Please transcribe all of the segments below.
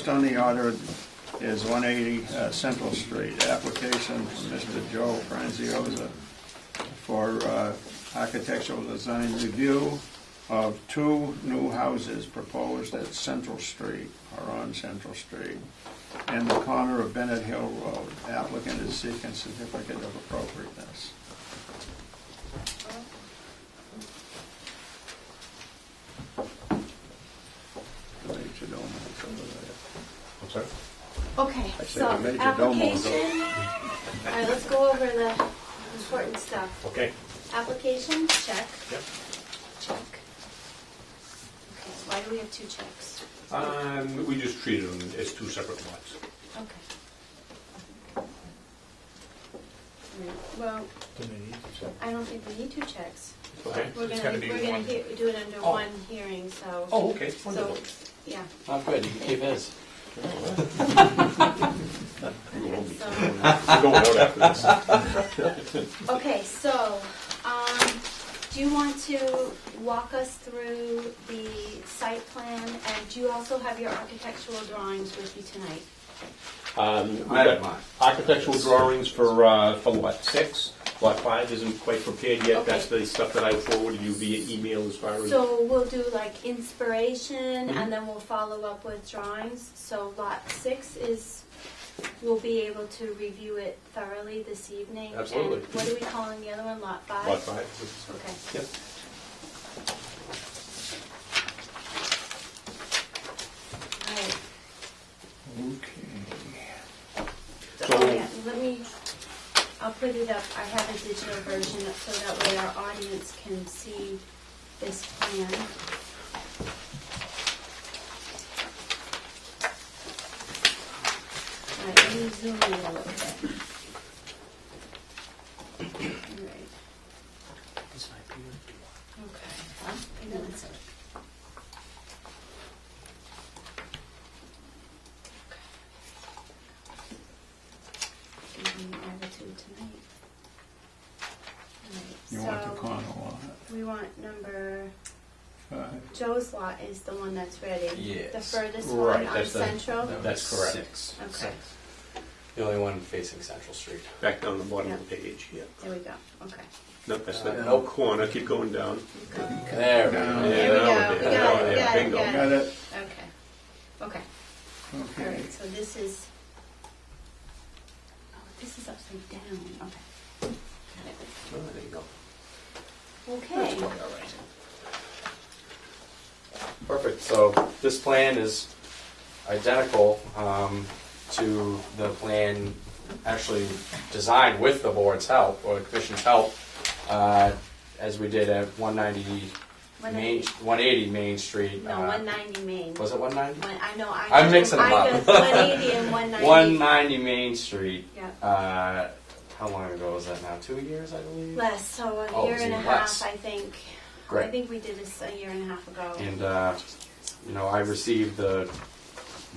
first on the order is 180 Central Street, application from Mr. Joe Franziosa for architectural design review of 2 new houses proposed at Central Street, or on Central Street, and the corner of Bennett Hill Road. Applicant is seeking certificate of appropriateness. I'm sorry? Okay, I so said the major application. All right, let's go over the important stuff. Okay. Application, check. Yep. Check. Okay, why do we have 2 checks? We just treated them as 2 separate lots. Okay. Right, well, I don't think we need 2 checks. Okay. We're It's gonna gotta be do one. it under Oh. one hearing, so. Oh, okay. So, Wonderful. yeah. Oh, good. You can keep his. So, We're going out after this. okay, so, do you want to walk us through the site plan, and do you also have your architectural drawings with you tonight? We got architectural drawings for lot 6. Lot 5 isn't quite prepared yet. Okay. That's the stuff that I forwarded you via email as far as... So we'll do like inspiration, and then we'll follow up with drawings. So lot 6 is, we'll be able to review it thoroughly this evening. Absolutely. And what are we calling the other one, lot 5? Lot 5. Okay. Yep. All right. Okay. So- Oh, yeah, let me, I'll put it up, I have a digital version so that way our audience can see this plan. All right, let me zoom in a little bit. All right. This might be your Okay. Well, hang on a second. Giving me attitude tonight. You All want the right, corner lot? so we want number, 5. Joe's lot is the one that's ready. Yes. The furthest Right, one on that's the- Central? That's correct. 6. Okay, The only one facing Central Street. Back down the bottom of the page. Yeah. there we go, okay. No, that's the Nope. corner. Keep going down. There we Down. go. There we go, Yeah, we got it, yeah, got it, bingo. got Got it. it? Okay, okay, all Okay. right, so this is, oh, this is upside down, okay. Oh, there you go. Got it. Okay. All right. Perfect. So this plan is identical to the plan actually designed with the board's help or the commission's help, as we did at 180 Main Street. No, 190 Main. Was it 190? I know, I'm mixing them up. I got 180 and 190. 190 Main Street. Yeah. How long ago was that now? 2 years, I believe. Less, so a Oh, year it's and a even half, less. I think. Great. I think we did this a year and a half ago. And I received a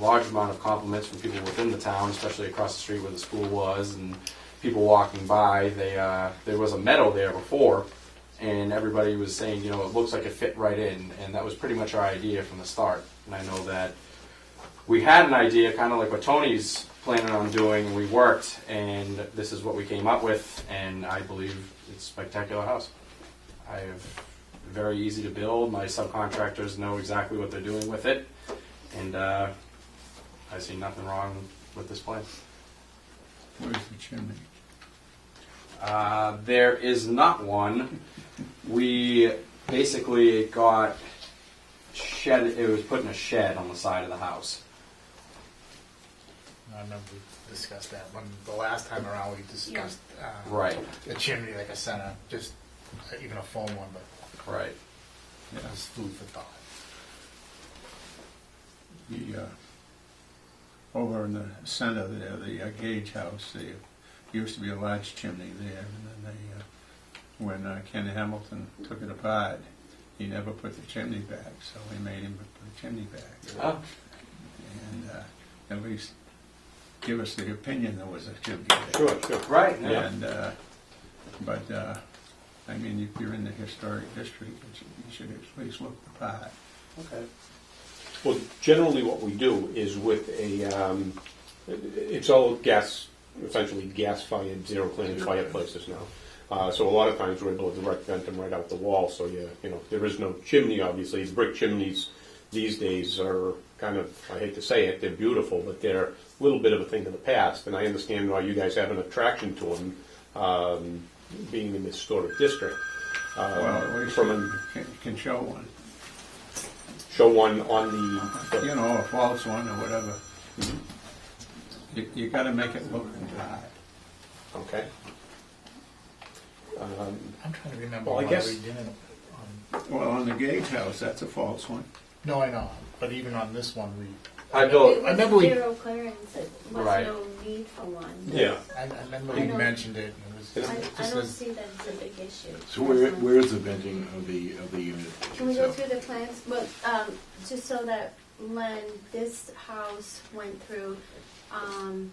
large amount of compliments from people within the town, especially across the street where the school was, and people walking by. There was a meadow there before, and everybody was saying, it looks like it fit right in, and that was pretty much our idea from the start. And I know that we had an idea, kind of like what Tony's planning on doing, and we worked, and this is what we came up with, and I believe it's a spectacular house. I have very easy to build. My subcontractors know exactly what they're doing with it, and I see nothing wrong with this plan. Where's the chimney? There is not one. We basically got shed. It was put in a shed on the side of the house. I remember we discussed that when the last time around we discussed Right. the chimney, like a center, just even a foam one, but Right. it was food for thought. The, over in the center there, the Gage house, there used to be a large chimney there, and then when Ken Hamilton took it apart, he never put the chimney back, so we made him put the chimney back. Oh. And at least give us the opinion there was a chimney there. Sure, sure. Right. Yeah. And, I mean, if you're in the historic district, you should at least look the part. Okay. Well, generally what we do is with it's all gas, essentially gas-fired, zero-cleaning fireplaces now. So a lot of times we're able to direct vent them right out the wall, so there is no chimney, obviously. Brick chimneys these days are kind of, I hate to say it, they're beautiful, but they're a little bit of a thing of the past, and I understand why you guys have an attraction to them, being in this historic district. Well, at least from you can show one. show one on the. You know, a false one or whatever. You got to make it look dry. Okay. I'm trying to remember Well, I why guess- we didn't. Well, on the Gage House, that's a false one. No, I know, but even on this one, we. I It built. was remember we- zero clearance, it was Right. no need for one. Yeah. I remember I we know. mentioned it. And it was, I this don't was see that it's a big issue. So where is the venting of the unit? Can we go itself? through the plans? Well, just so that when this house went through an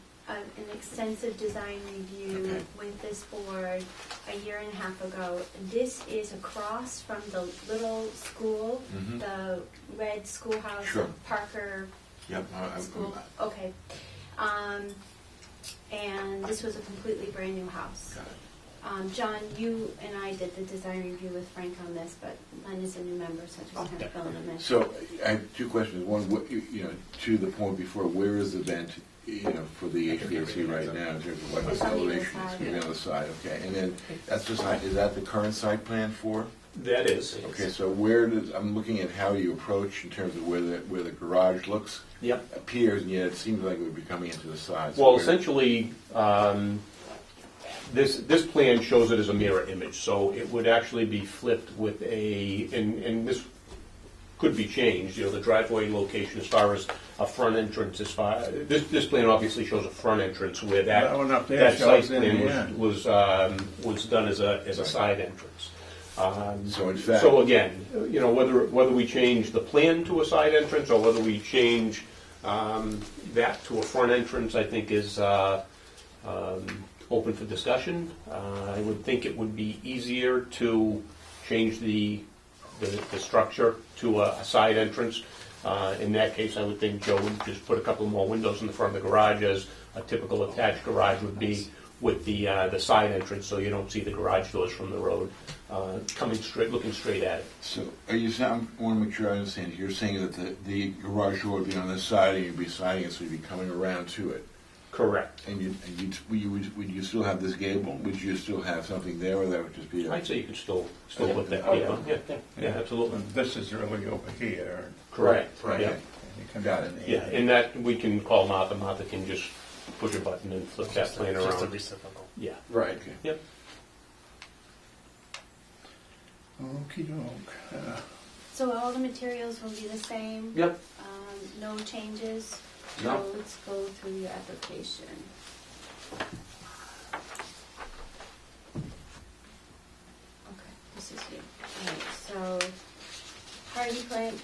extensive design review Okay. with this board a year and a half ago, this is across from the little school, Mhm. the red schoolhouse, Sure. Parker Yep. School. Okay. And this was a completely brand new house. Got it. John, you and I did the design review with Frank on this, but Len is a new member, so I just kind of filling him in. So I have two questions. One, to the point before, where is the vent, for the HVAC right now in terms of what It's the on the other elevation is? side. Maybe on the side, okay. And then that's just, is that the current site plan for? That is. Okay, so I'm looking at how you approach in terms of where the garage looks, Yep. appears, and yet it seems like it would be coming into the side. So Well, where- essentially, this plan shows it as a mirror image, so it would actually be flipped with and this could be changed, the driveway location as far as a front entrance, this plan obviously shows a front entrance where That one up there that site shows in the plan end. was done as a side entrance. So in fact. So again, whether we change the plan to a side entrance or whether we change that to a front entrance, I think is open for discussion. I would think it would be easier to change the structure to a side entrance. In that case, I would think Joe would just put a couple more windows in the front of the garage, as a typical attached garage would be, with the side entrance, so you don't see the garage doors from the road looking straight at it. So, I want to make sure I understand. You're saying that the garage door would be on this side, and you'd be siding it, so you'd be coming around to it. Correct. And would you still have this gable? Would you still have something there, or that would just be? I'd say you could still put that. Okay. Yeah, absolutely. And this is really over here. Correct. Right. Yeah. And you come Got down it. in Yeah, and that we can call Martha. Martha can just push a button and flip that plan just a around. reciprocal. Yeah. Right. Okay. Yep. Okey doke. So all the materials will be the same? Yep. No changes? No. So let's go through your application. Okay, this is you. All right, so hardy plank,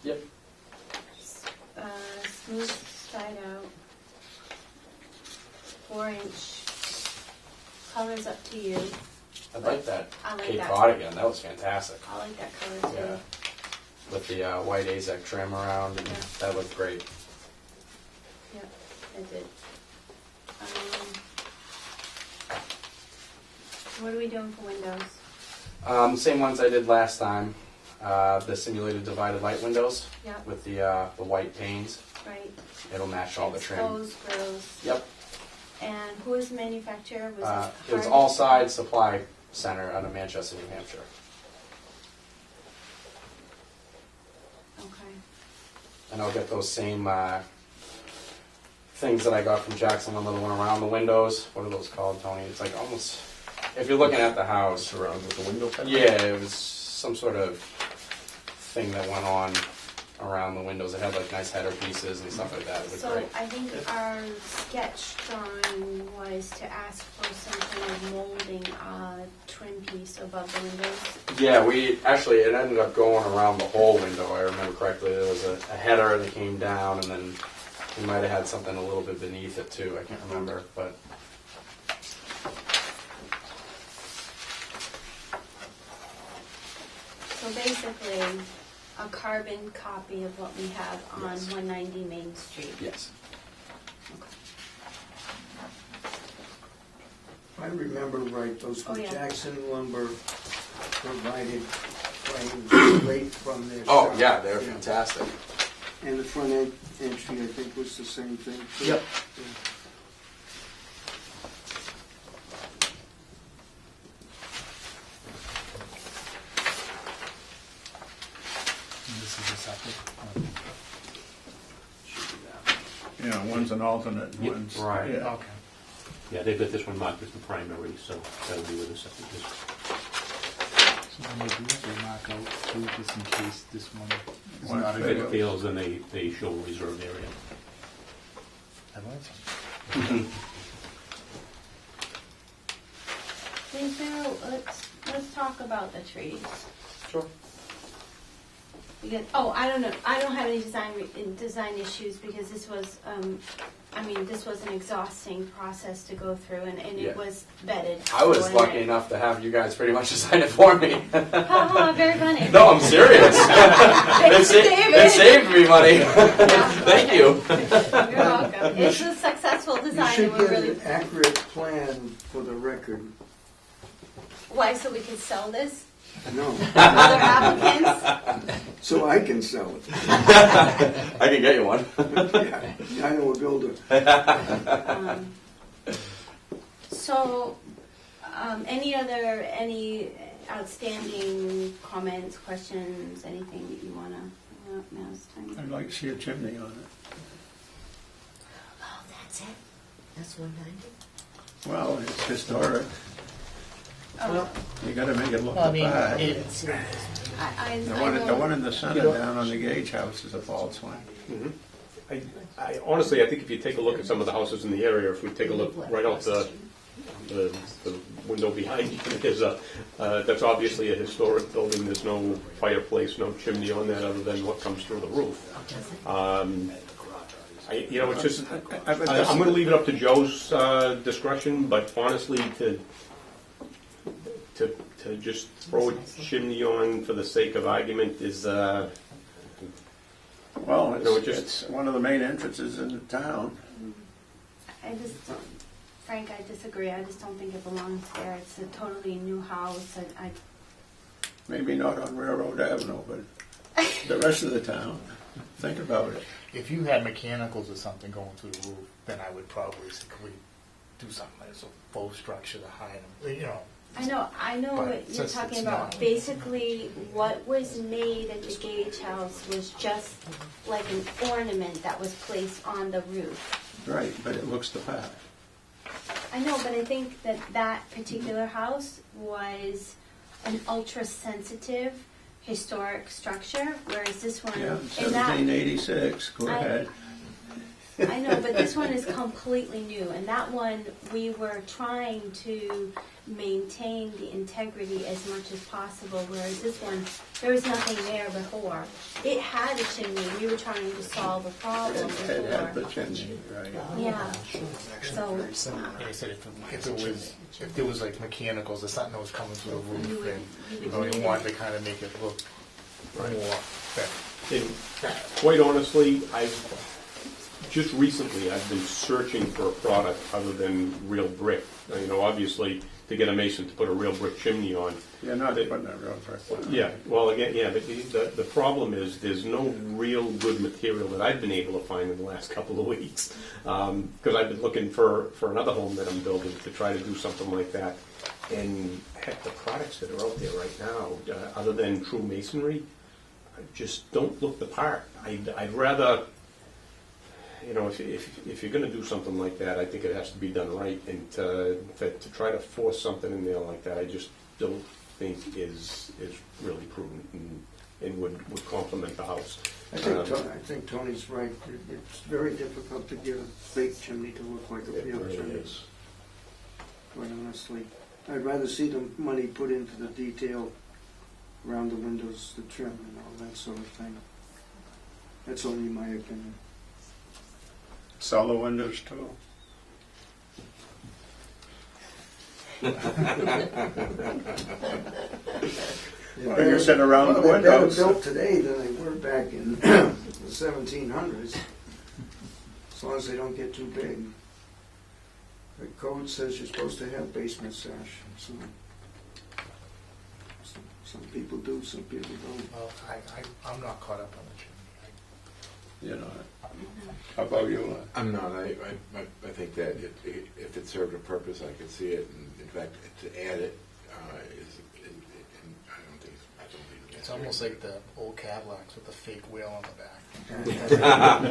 Yep. smooth side out, 4-inch, color's up to you. I like that I like Cape that. Cod again. That was fantastic. I like that color too. Yeah. With the white AZEC trim around, and Yeah. that looked great. Yep, I did. What are we doing for windows? Same ones I did last time. The simulated divided light windows Yep, with the white panes. right. It'll match all the trim. Exposed grills. Yep. And who was the manufacturer? Was It was Hardy? All Sides Supply Center out of Manchester, New Hampshire. Okay. And I'll get those same things that I got from Jackson, the little one around the windows. What are those called, Tony? It's like almost, if you're looking at the house. Around with the window. Yeah, it was some sort of thing that went on around the windows. It had like nice header pieces and stuff like that. It was So great. I think our sketch drawing was to ask for some kind of molding trim piece above the windows. Yeah, it ended up going around the whole window. I remember correctly. There was a header that came down, and then we might have had something a little bit beneath it too. I can't remember, but So basically, a carbon copy of what we have on Yes. 190 Main Street. Yes. If I remember right, those Oh, yeah. Jackson Lumber provided frames straight from their Oh, shop. yeah, they're fantastic. And the front entry, I think, was the same thing. too. Yep. Yeah. This is a septic. You know, one's an alternate, Yeah, one's. right. Yeah. Okay. Yeah, they've got this one marked as the primary, so that'll be with the septic system. So when they do it, they mark out too, just in case this one is One not a If fails. it good. fails, then they show reserve area. I learned something. Cynthia, let's talk about the trees. Sure. Because, I don't know, I don't have any design issues because this was, this was an exhausting process to go through and Yeah. it was vetted. I was So, lucky enough to have you guys pretty much design it for me. Haha, very funny. No, I'm serious. Thanks, David. It saved me money. Yeah, Thank okay. you. You're welcome. It's a successful You design should and we're get really, an accurate plan for the record. why, so we can sell this No, to other applicants? so I can sell it. I can get you one. Yeah, I know a builder. Any outstanding comments, questions, anything that you wanna, now's the time? I'd like to see a chimney on it. Oh, that's it? That's 190? Well, it's historic. Oh, You gotta make it look Well, I the mean, part. The one in the center down on the Gage House is a false one. I honestly, I think if you take a look at some of the houses in the area, if we take a look right out the window behind you, there's that's obviously a historic building. There's no fireplace, no chimney on that other than what comes through the roof. It's just, I'm going to leave it up to Joe's discretion, but honestly, to just throw a chimney on for the sake of argument is, Well, No, it's one of the main entrances in the town. Frank, I disagree. I just don't think it belongs there. It's a totally new house. Maybe not on Railroad Avenue, but the rest of the town. Think about it. If you had mechanicals or something going through the roof, then I would probably say, could we do something as a faux structure to hide them, you know. I know But what you're since talking it's about. not- Basically, what was made at the Gage House was just like an ornament that was placed on the roof. Right, but it looks the part. I know, but I think that particular house was an ultra-sensitive historic structure, whereas this one, Yeah, and that, 1786, go ahead. I know, but this one is completely new, and that one, we were trying to maintain the integrity as much as possible, whereas this one, there was nothing there before. It had a chimney, we were trying to solve a problem It had the before. chimney, right. Yeah, so, Like I said, if there was like mechanicals or something that was coming through the You roof, would- and you you would know, need you it. wanted to kind of make it look more better. and quite honestly, just recently I've been searching for a product other than real brick. Obviously, to get a mason to put a real brick chimney on. You're not putting a real brick on. Yeah, well, again, but the problem is there's no real good material that I've been able to find in the last couple of weeks. Because I've been looking for another home that I'm building to try to do something like that. And heck, the products that are out there right now, other than true masonry, just don't look the part. I'd rather, if you're going to do something like that, I think it has to be done right. And to try to force something in there like that, I just don't think is really prudent and would complement the house. I think Tony's right. It's very difficult to get a fake chimney to look like a It real really chimney, is. quite honestly. I'd rather see the money put into the detail around the windows, the trim and all that sort of thing. That's only my opinion. Sell the windows too. Or you sit around the They're better windows. built today than they were back in the 1700s, as long as they don't get too big. The code says you're supposed to have basement sash, so some people do, some people don't. Well, I'm not caught up on the chimney. You know, how about you? I'm not. I think that if it served a purpose, I could see it. And in fact, to add it is, I don't think It's almost like the old Cadillacs with the fake wheel on the back.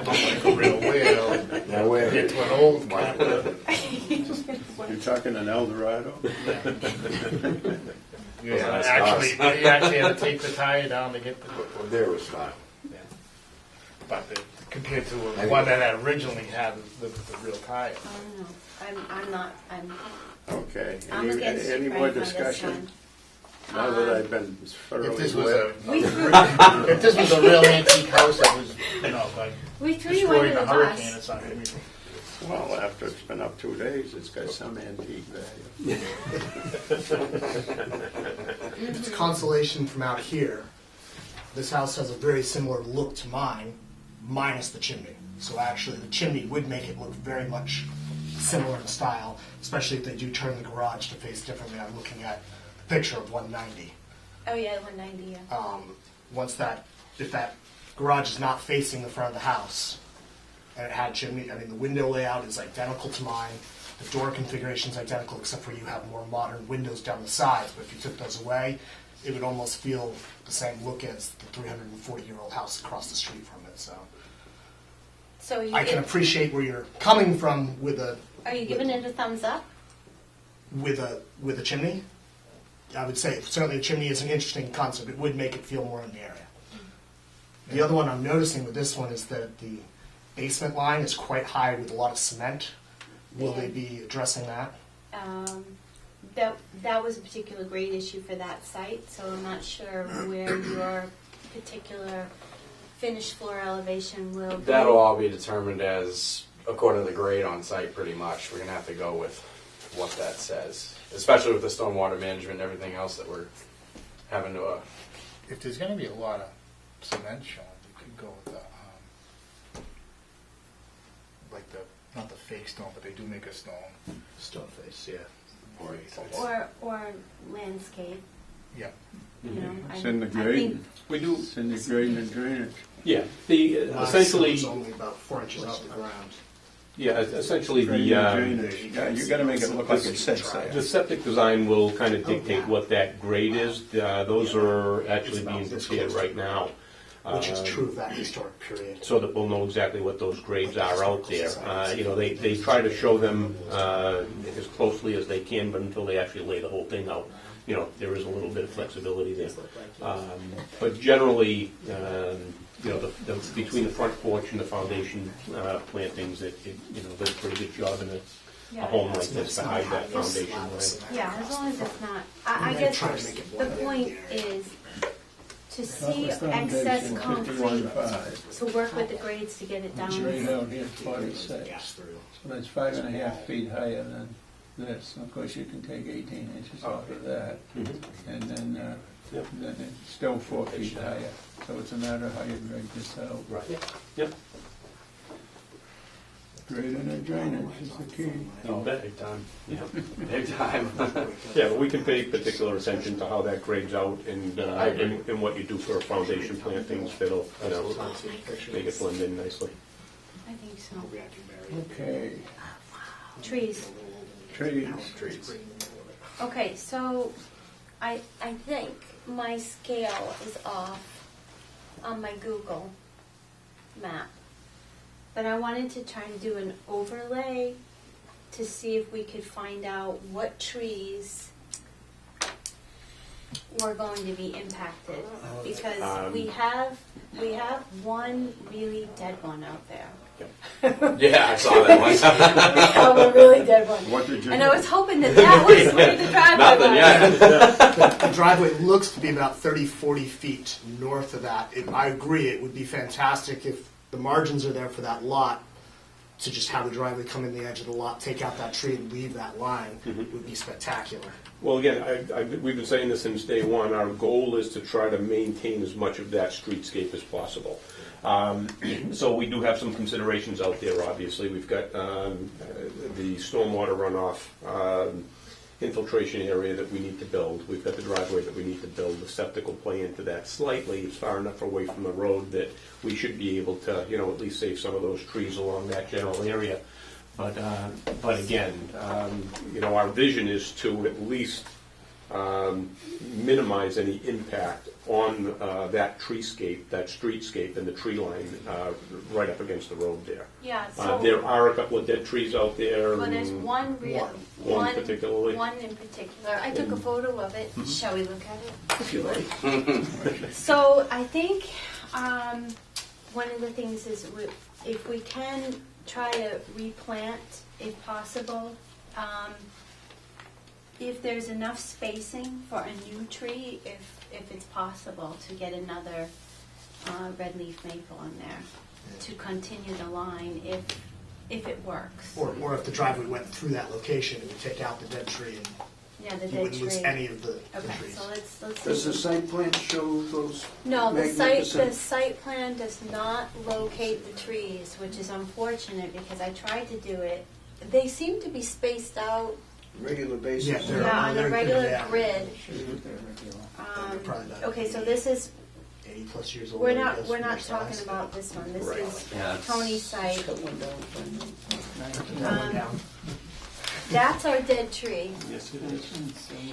Like a real wheel. No way. Get to an old Cadillac. You're talking an Eldorado? You that's actually had to take the tire down to get the. Well, there was style. Yeah. But compared to the one that originally had the real tire. I don't know. I'm not. Okay. I'm against Any Frank more on this discussion? one. Now that I've been If thoroughly this was lit. if this was a real antique house that was, like We threw you under destroyed in the a hurricane, bus. it's not gonna be. Well, after it's been up 2 days, it's got some antique value. It's consolation from out here. This house has a very similar look to mine, minus the chimney. So actually, the chimney would make it look very much similar in style, especially if they do turn the garage to face differently. I'm looking at the picture of 190. Oh yeah, 190. Yeah. If that garage is not facing the front of the house, and it had chimney, I mean, the window layout is identical to mine. The door configuration is identical, except for you have more modern windows down the sides. But if you took those away, it would almost feel the same look as the 340-year-old house across the street from it. So you I can appreciate where you're coming from with a are you giving it a thumbs up? with a chimney. I would say certainly a chimney is an interesting concept. It would make it feel more in the area. The other one I'm noticing with this one is that the basement line is quite high with a lot of cement. Will they be addressing that? That was a particular grade issue for that site, so I'm not sure where your particular finished floor elevation will be. That'll all be determined as according to the grade on site, pretty much. We're gonna have to go with what that says, especially with the stormwater management and everything else that we're having to. If there's gonna be a lot of cement shown, you could go with the, not the fake stone, but they do make a stone. Stone face, yeah. Or landscape. Yeah. You know, It's in the I grade. think We do, It's in the grade and drainage. yeah, the, essentially, It's only about 4 inches off the ground. yeah, essentially Grade the, and drainage. Yeah, you gotta make it look like it sits the there. septic design will kind of dictate what that grade is. Those are actually being prepared right now. Which is true of that historic period. So that we'll know exactly what those grades are out there. They try to show them as closely as they can, but until they actually lay the whole thing out, there is a little bit of flexibility there. But generally, between the front porch and the foundation plantings, it does a pretty good job in a home like this to hide that foundation line. Yeah, as long as it's not. I guess the point is to see excess concrete, 51.5. to work with the grades to get it down. Right out here, 46. So that's 5.5 feet higher than this. Of course, you can take 18 inches off of that, Mhm. and then it's still 4 feet higher. So it's a matter of how you grade this out. Right. Yep. Grading and drainage is the key. You bet. Big time. Yeah. Big time. Yeah, but we can pay particular attention to how that grades out and what you do for foundation plantings that'll, make it blend in nicely. I think so. Okay, Trees. trees. Okay, so I think my scale is off on my Google map. But I wanted to try and do an overlay to see if we could find out what trees were going to be impacted. Because we have one really dead one out there. Yeah, I saw that one. We have a really dead one. What did you And I was hoping that was where the driveway Nothing was. yet. The driveway looks to be about 30, 40 feet north of that. I agree, it would be fantastic if the margins are there for that lot, to just have the driveway come in the edge of the lot, take out that tree and leave that line, would be spectacular. Well, again, we've been saying this since day one. Our goal is to try to maintain as much of that streetscape as possible. So we do have some considerations out there, obviously. We've got the stormwater runoff infiltration area that we need to build. We've got the driveway that we need to build. The septic will play into that slightly. It's far enough away from the road that we should be able to, at least save some of those trees along that general area. But again, our vision is to at least minimize any impact on that treescape, that streetscape, and the tree line right up against the road there. Yeah, so. There are a couple of dead trees out there. Well, there's one One particularly. One in particular. I took a photo of it. Shall we look at it? If you like. So I think one of the things is if we can try to replant, if possible, if there's enough spacing for a new tree, if it's possible to get another red leaf maple in there to continue the line if it works. Or if the driveway went through that location, it would take out the dead tree and Yeah, the you dead wouldn't lose tree. any of the Okay, trees. so let's Does see. the site plan show those? No, the magnificent- site plan does not locate the trees, which is unfortunate because I tried to do it. They seem to be spaced out Regular basis? Yeah, they're- on a they're- regular yeah. grid. Probably about Okay, so this is 80 plus years old. we're I not guess, we're from not their talking size. about this one. This Right. is Yeah, it's- Tony's site. Cut one down, find That one down. That's our dead tree. Yes, it is.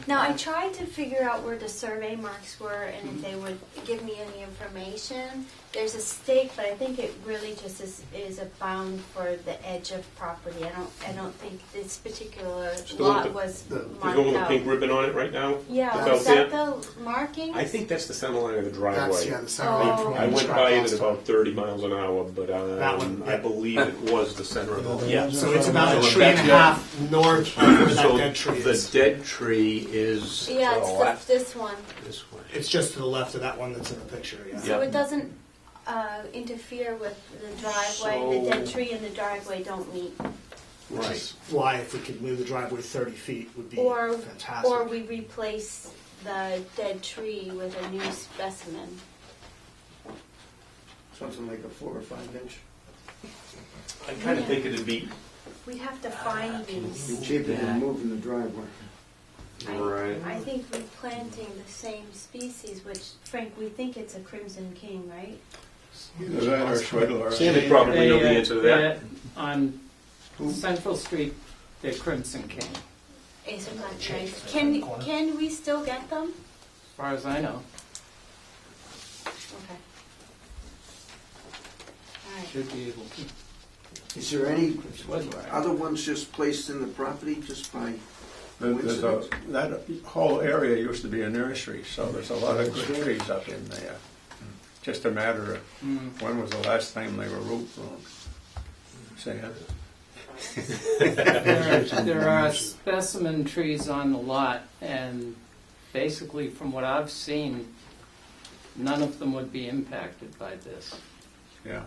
Now, I tried to figure out where the survey marks were and if they would give me any information. There's a stake, but I think it really just is a bound for the edge of property. I don't think this particular Still lot with was There's marked one with a out. pink ribbon on it right now. Yeah, It's was out that the marking? I think that's the center line of the That's, driveway. yeah, the center Oh. line from I when went we by it last at time. about 30 miles an hour, but That one, I yeah. believe it was the center of the. Yeah. So it's about a So tree and a that's half north of where that So dead tree the is. dead tree is Yeah, to the left it's this one. this way. It's just to the left of that one that's in the picture, yeah. So it doesn't interfere with the driveway. The dead So- tree and the driveway don't meet. Which Right. is why if we could move the driveway 30 feet would be Or fantastic. we replace the dead tree with a new specimen. something like a 4 or 5 inch. I kind of think it'd be. We'd have to find these. Be cheaper than moving the driveway. Right. I think replanting the same species, which, Frank, we think it's a Crimson King, right? Is that our Schwedler? Sandy probably know the answer to that. On Central Street, they're Crimson King, Isn't that Change nice? the corner. Can we still get them? as far as I know. Okay. All right. Should be able to. Is there any Schwedler. other ones just placed in the property just by There's that whole area used to be a nursery, so there's a lot of good trees up in there. Just a matter of when was the last time they were root pruned? Sad. There are specimen trees on the lot, and basically, from what I've seen, none of them would be impacted by this. Yeah.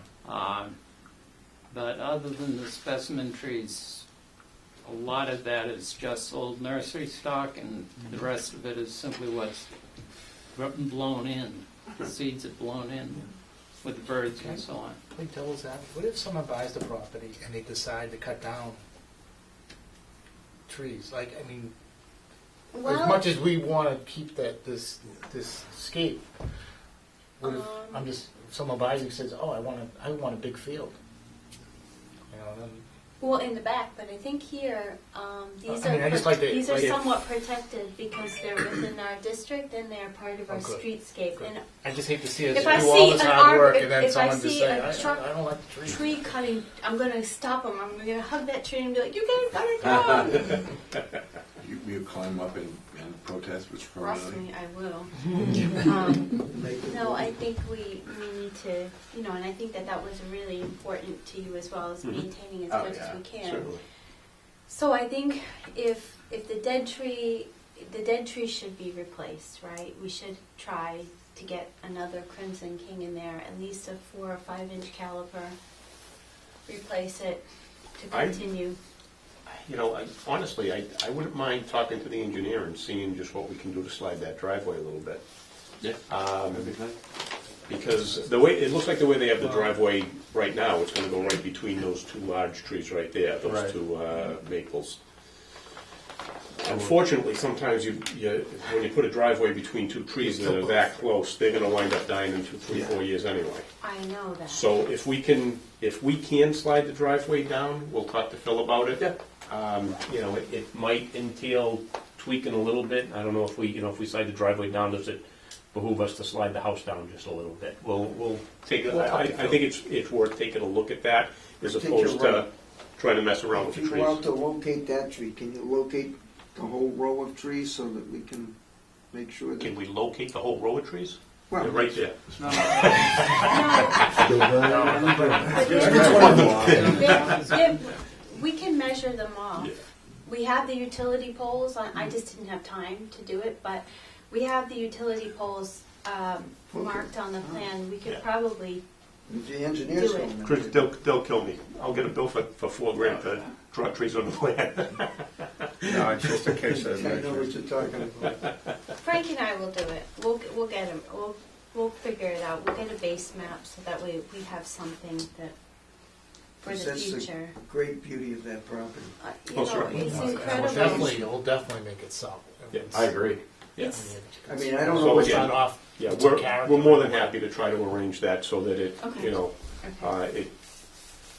But other than the specimen trees, a lot of that is just old nursery stock, and the rest of it is simply what's blown in. The seeds are blown in with the birds and so on. Play devil's advocate. What if someone buys the property and they decide to cut down trees? Like, I mean, as Well, much as we want to keep this scape, what if if someone buys it and says, "Oh, I want a big field," you know, then well, in the back, but I think here, these I mean, I just like to- these are like if- somewhat protected because they're within our district and they're part of our Oh, good. streetscape. Good. And I just hate to see us If I do see all this an hard work arbor- and then if I someone just see say, a truck- I don't like the trees. tree cutting, I'm going to stop them. I'm going to hug that tree and be like, "You can't cut it down." You climb up and protest with Trust permanently? me, I will. No, I think we need to, and I think that was really important to you as well as maintaining as Oh, much yeah, as we can. certainly. So I think if the dead tree should be replaced, right? We should try to get another Crimson King in there, at least a 4 or 5 inch caliper. Replace it to I- continue. honestly, I wouldn't mind talking to the engineer and seeing just what we can do to slide that driveway a little bit. Yeah. Um, Because it looks like the way they have the driveway right now, it's gonna go right between those two large trees right there, those Right. two maples. Unfortunately, sometimes when you put a driveway between two trees that are that close, they're gonna wind up dying in 2, 3, 4 years anyway. I know that. So if we can slide the driveway down, we'll talk to Phil about it. It might entail tweaking a little bit. I don't know if we slide the driveway down, does it behoove us to slide the house down just a little bit? We'll take it. I think it's worth taking a look at that as I think opposed you're to right. trying to mess around with If the you trees. go out to locate that tree, can you locate the whole row of trees so that we can make sure that... Can we locate the whole row of trees? Well, They're right there. We can measure them off. We have the utility poles, I just didn't have time to do it, but we have the utility poles marked on the plan. We could probably, The engineers Do it. don't know. Chris, they'll kill me. I'll get a bill for $4,000 to draw trees on the plan. No, it's just a case of I know what you're talking about. Frank and I will do it. We'll get them, we'll figure it out. We'll get a base map so that way we have something that, for the That's the future. great beauty of that property. Oh, sure. It's We'll incredible. we'll definitely make it so. Yeah, I agree. Yeah. I mean, I don't So know what again, Start off. Yeah, with some we're character. more than happy to try to arrange that so that it, Okay. Okay. it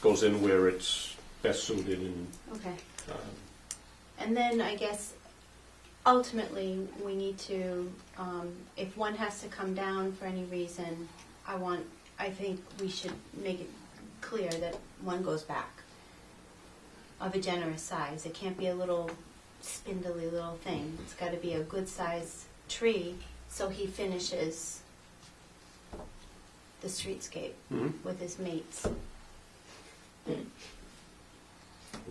goes in where it's best suited and, Okay. um, And then I guess ultimately we need to, if one has to come down for any reason, I think we should make it clear that one goes back of a generous size. It can't be a little spindly little thing. It's got to be a good sized tree so he finishes the streetscape mhm. with his mates. We're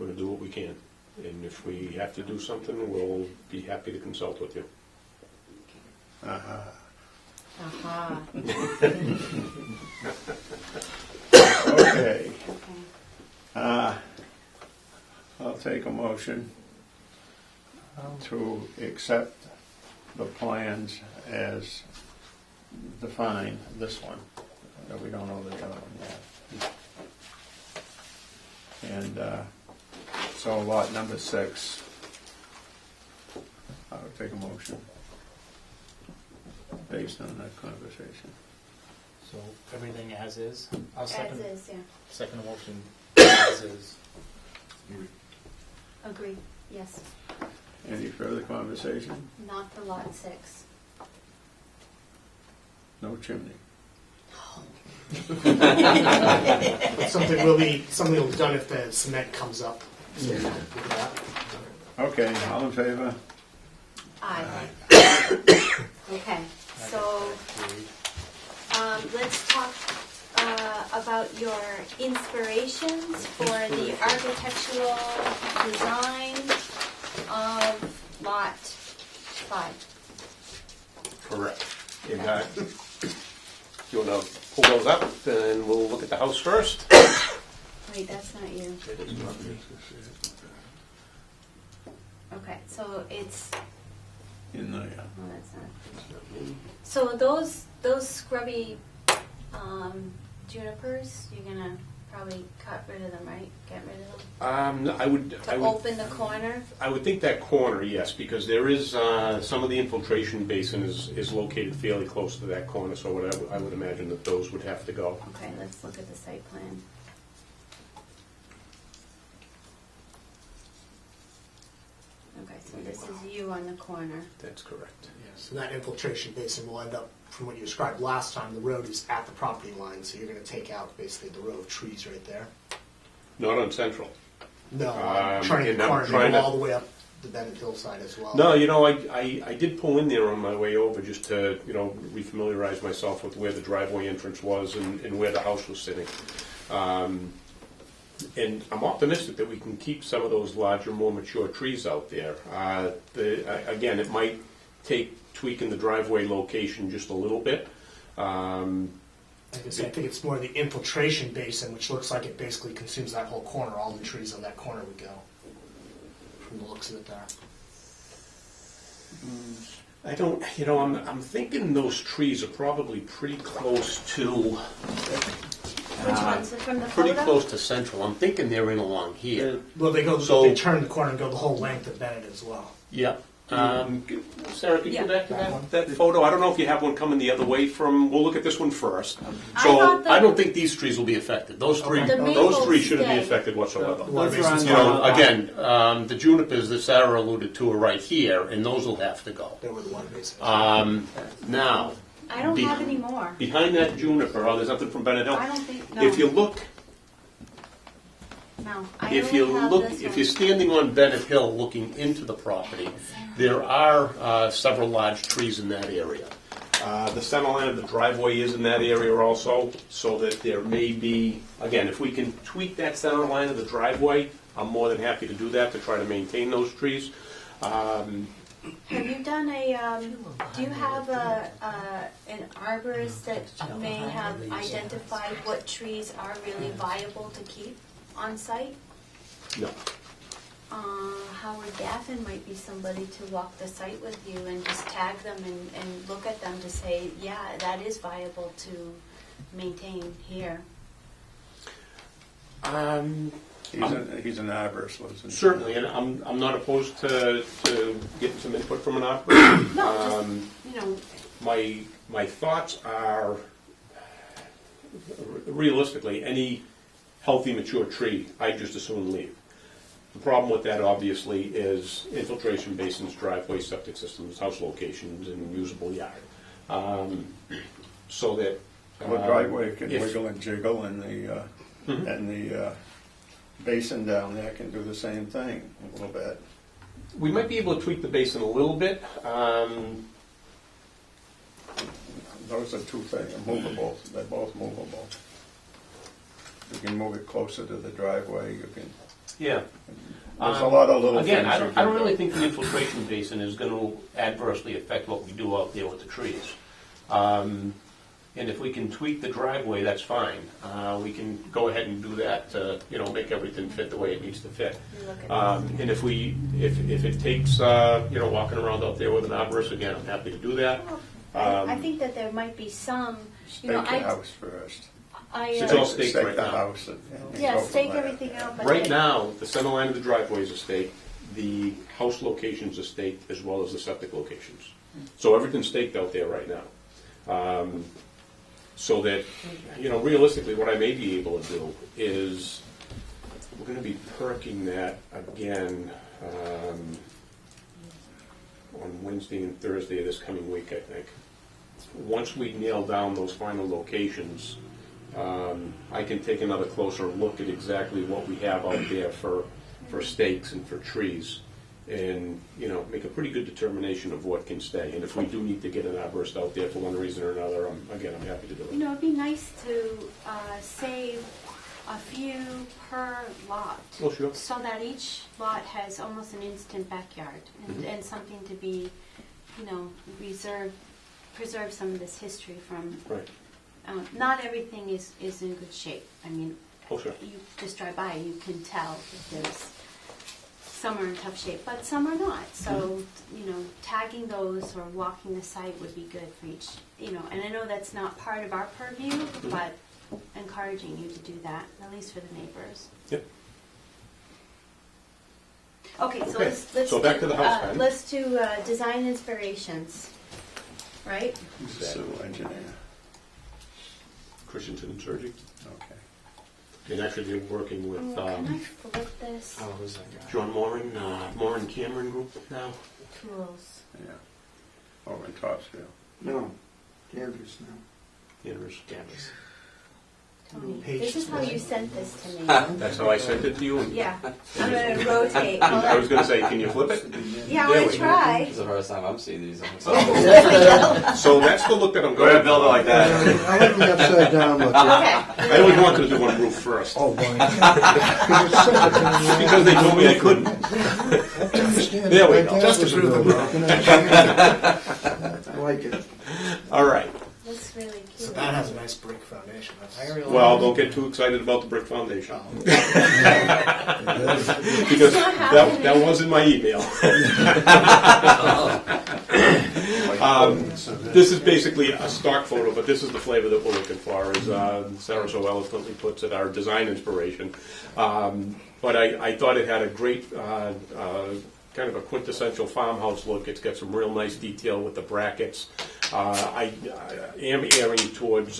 gonna do what we can. And if we have to do something, we'll be happy to consult with you. Uh-huh. Aha. Okay, Okay. I'll take a motion to accept the plans as defined, this one, that we don't know the other one yet. And so lot number 6, I would take a motion based on that conversation. So everything as is. I'll As second. is, yeah. Second motion as is. Agree, yes. Any further conversation? Not for lot 6. No chimney. Something will be done if the cement comes up. So we'll do that. Okay, all in favor? Aye. Okay, so let's talk about your inspirations for the architectural design of lot 5. Correct. And, you wanna pull those up, and we'll look at the house first? Wait, that's not you. It is not me. Okay, so it's, In the, oh, that's not. So those scrubby junipers, you're gonna probably cut rid of them, right? Get rid of them? I would To open the corner? I would think that corner, yes, because there is, some of the infiltration basin is located fairly close to that corner, so I would imagine that those would have to go. Okay, let's look at the site plan. Okay, so this is you on the corner. That's correct. Yes, and that infiltration basin will end up, from what you described last time, the road is at the property line, so you're going to take out basically the row of trees right there. Not on Central. No, I'm trying and to I'm corner trying go to- all the way up the Bennett hillside as well. No, I did pull in there on my way over just to, refamiliarize myself with where the driveway entrance was and where the house was sitting. And I'm optimistic that we can keep some of those larger, more mature trees out there. Again, it might take tweaking the driveway location just a little bit. Like I said, I think it's more the infiltration basin, which looks like it basically consumes that whole corner. All the trees on that corner would go. from the looks of it there. I don't, I'm thinking those trees are probably pretty close to, Which ones? From the pretty photo? close to Central. I'm thinking they're in along here. Well, So- they turn the corner and go the whole length of Bennett as well. Yeah. Sarah, could you go Yeah. back to that photo? I don't know if you have one coming the other way from, we'll look at this one first. I So thought that- I don't think these trees will be affected. Those three, The those maples three shouldn't be stay. affected whatsoever. Water Those are basins on You know, the- again, the junipers that Sarah alluded to are right here, and those will have to go. There were the water basins. Now, I don't Be- have any more. behind that juniper, oh, there's nothing from Bennett Hill. I don't think, no. If you look, No. I if only you have look, this if one. you're standing on Bennett Hill looking into the property, there are several large trees in that area. The center line of the driveway is in that area also, so that there may be, again, if we can tweak that center line of the driveway, I'm more than happy to do that to try to maintain those trees. Have you done do you have an arborist that may have identified what trees are really viable to keep on site? No. Howard Gaffin might be somebody to walk the site with you and just tag them and look at them to say, yeah, that is viable to maintain here. He's an arborist, lives in. Certainly, and I'm not opposed to getting some input from an arborist. No, just, My thoughts are, realistically, any healthy, mature tree, I'd just as soon leave. The problem with that, obviously, is infiltration basins, driveways, septic systems, house locations, and usable yard. So that... The driveway can if- wiggle and jiggle, and the basin down there can do the same thing a little bit. We might be able to tweak the basin a little bit. Those are two things, movable, they're both movable. You can move it closer to the driveway, you can, Yeah. there's a lot of little things. Again, I you don't can really do. think the infiltration basin is going to adversely affect what we do out there with the trees. And if we can tweak the driveway, that's fine. We can go ahead and do that to, make everything fit the way it needs to fit. you look at And if it takes, walking around out there with an arborist, again, I'm happy to do that. I think that there might be some, Stake the house first. It's all staked Stake right the now. house and Yeah, go from stake there. everything out, but Right now, the center line of the driveway is a stake, the house locations are staked, as well as the septic locations. So everything's staked out there right now. So that, realistically, what I may be able to do is, we're gonna be perking that again, on Wednesday and Thursday of this coming week, I think. Once we nail down those final locations, I can take another closer look at exactly what we have out there for stakes and for trees, and, make a pretty good determination of what can stay. And if we do need to get an arborist out there for one reason or another, I'm happy to do it. it'd be nice to save a few per lot. Oh, sure. So that each lot has almost an instant backyard and something to be, preserve some of this history from. Right. Not everything is in good shape. I mean, Oh, sure. you just drive by, you can tell if there's, some are in tough shape, but some are not. So, tagging those or walking the site would be good for each, and I know that's not part of our purview, but encouraging you to do that, at least for the neighbors. Yep. Okay, so Okay, let's so back to the house then. Let's do design inspirations, right? Civil engineer, Christensen and Sergi. okay. And actually, they're working with Can I flip this? Oh, who's that guy? John Moran, Moran Cameron Group now. Tools. Yeah, over in Topsfield. No, Danvers now. Danvers. Danvers. Tony, Page this is how you sent this to me. That's how I sent it to you. Yeah, I'm gonna rotate. Hold I on. was going to say, can you flip it? Yeah, I'm There gonna we go. try. This is the first time I'm seeing these. So that's the look that I'm Go going ahead, build it like that. I like the upside down look. Okay. I always wanted to do one roof first. Oh, boy. Because it's such a pain in the Because they told me I couldn't. I can understand There it. we My go. dad Just was to prove a them builder. wrong. I can understand it. I like it. All right. That's really cute. So that has a nice brick foundation. That's, I realize. Well, don't get too excited about the brick foundation. Oh. Because not that happening. was in my email. This is basically a stock photo, but this is the flavor that we're looking for, as Sarah so eloquently puts it, our design inspiration. But I thought it had a great kind of a quintessential farmhouse look. It's got some real nice detail with the brackets. I am erring towards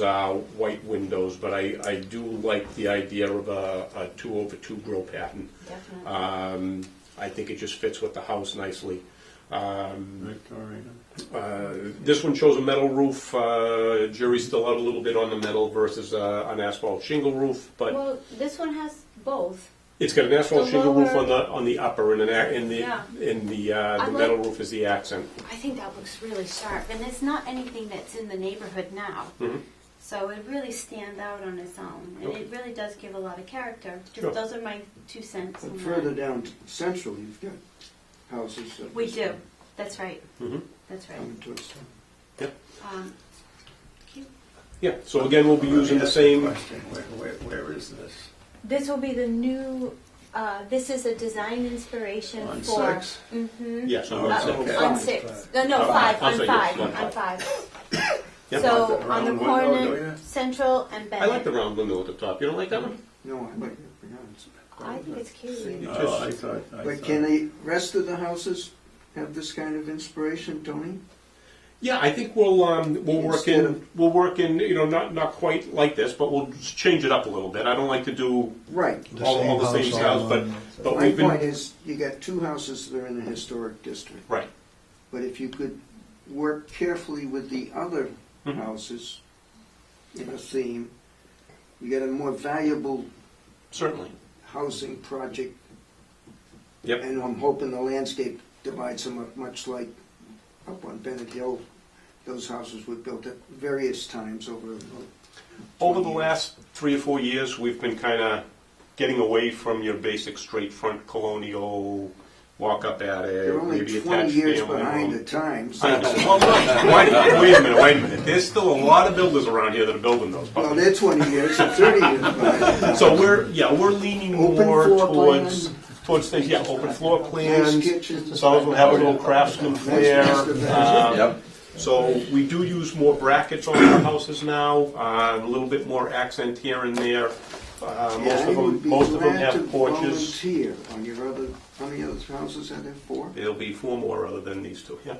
white windows, but I do like the idea of a 2/2 grow pattern. Definitely. I think it just fits with the house nicely. Victorian. This one shows a metal roof. Jury's still out a little bit on the metal versus an asphalt shingle roof, but Well, this one has both. it's got an asphalt The shingle roof lower- on the upper, and Yeah. the I metal like- roof is the accent. I think that looks really sharp, and it's not anything that's in the neighborhood now. Mhm. So it really stands out on its own, and it really does give a lot of character. Just, Sure. those are my 2 cents. But on further that. down central, you've got houses. that We do. That's right. Mhm. That's right. Coming towards town. Cute. Yeah. So again, we'll be using the same. Question, where is this? This will be the new. This is a design inspiration On for. 6? Mm-hmm. Yes, Oh, on it's six. okay. On 6. No, Oh, 5. I'm On sorry, 5. yes, On 5. Yep. So Like the on the round window, do corner, you? Central and Bennett. I like the round window at the top. You don't like that one? No, I like it. Yeah, I think it's cute. Oh, I thought. But can the rest of the houses have this kind of inspiration, Tony? Yeah, I think we'll work Instead in of- not quite like this, but we'll just change it up a little bit. I don't like to do Right. all the same styles, but My we've point been is, you got 2 houses that are in the historic district. right. But if you could work carefully with the other Mhm. houses in a theme, you get a more valuable Certainly. housing project. Yep. And I'm hoping the landscape divides them up, much like up on Bennett Hill. Those houses were built at various times over. Over the 20 years. last 3 or 4 years, we've been kind of getting away from your basic straight front colonial walk-up attic, They're only maybe 20 attached years family behind room. the times. I know. Well, no, wait a minute. There's still a lot of builders around here that are building those. Well, puppies. they're 20 years and 30 years behind. So we're leaning Open more floor towards things. Yeah, open floor Nice plans. kitchens. Some of them have a little craftsman flair. master bedrooms. Yep. So we do use more brackets on our houses now. A little bit more accent here and there. Yeah, I would be Most of them glad to have porches. volunteer on your other, how many other houses are there? 4? There'll be 4 more other than these 2. Yeah.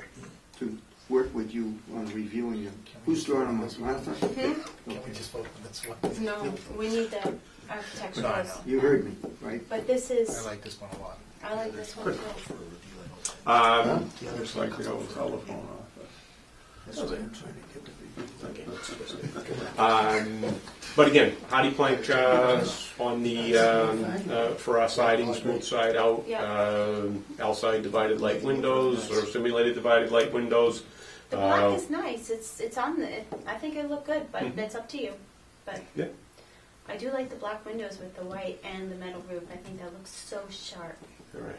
To work with you on reviewing them. Who's drawing them up, Martha? Can we just vote on this one? No, we need the architecturals. No, I know. You heard me, right? But this I is. like this one a lot. I like this one too. Just like the old telephone office. That's what I'm trying to get to be. But again, hardy plank on the for our siding, smooth side out. Yeah. L-side divided light windows or simulated divided light windows. The black is nice. It's on the. I think it look good, but Mhm. that's up to you. But Yeah. I do like the black windows with the white and the metal roof. I think that looks so sharp. All right.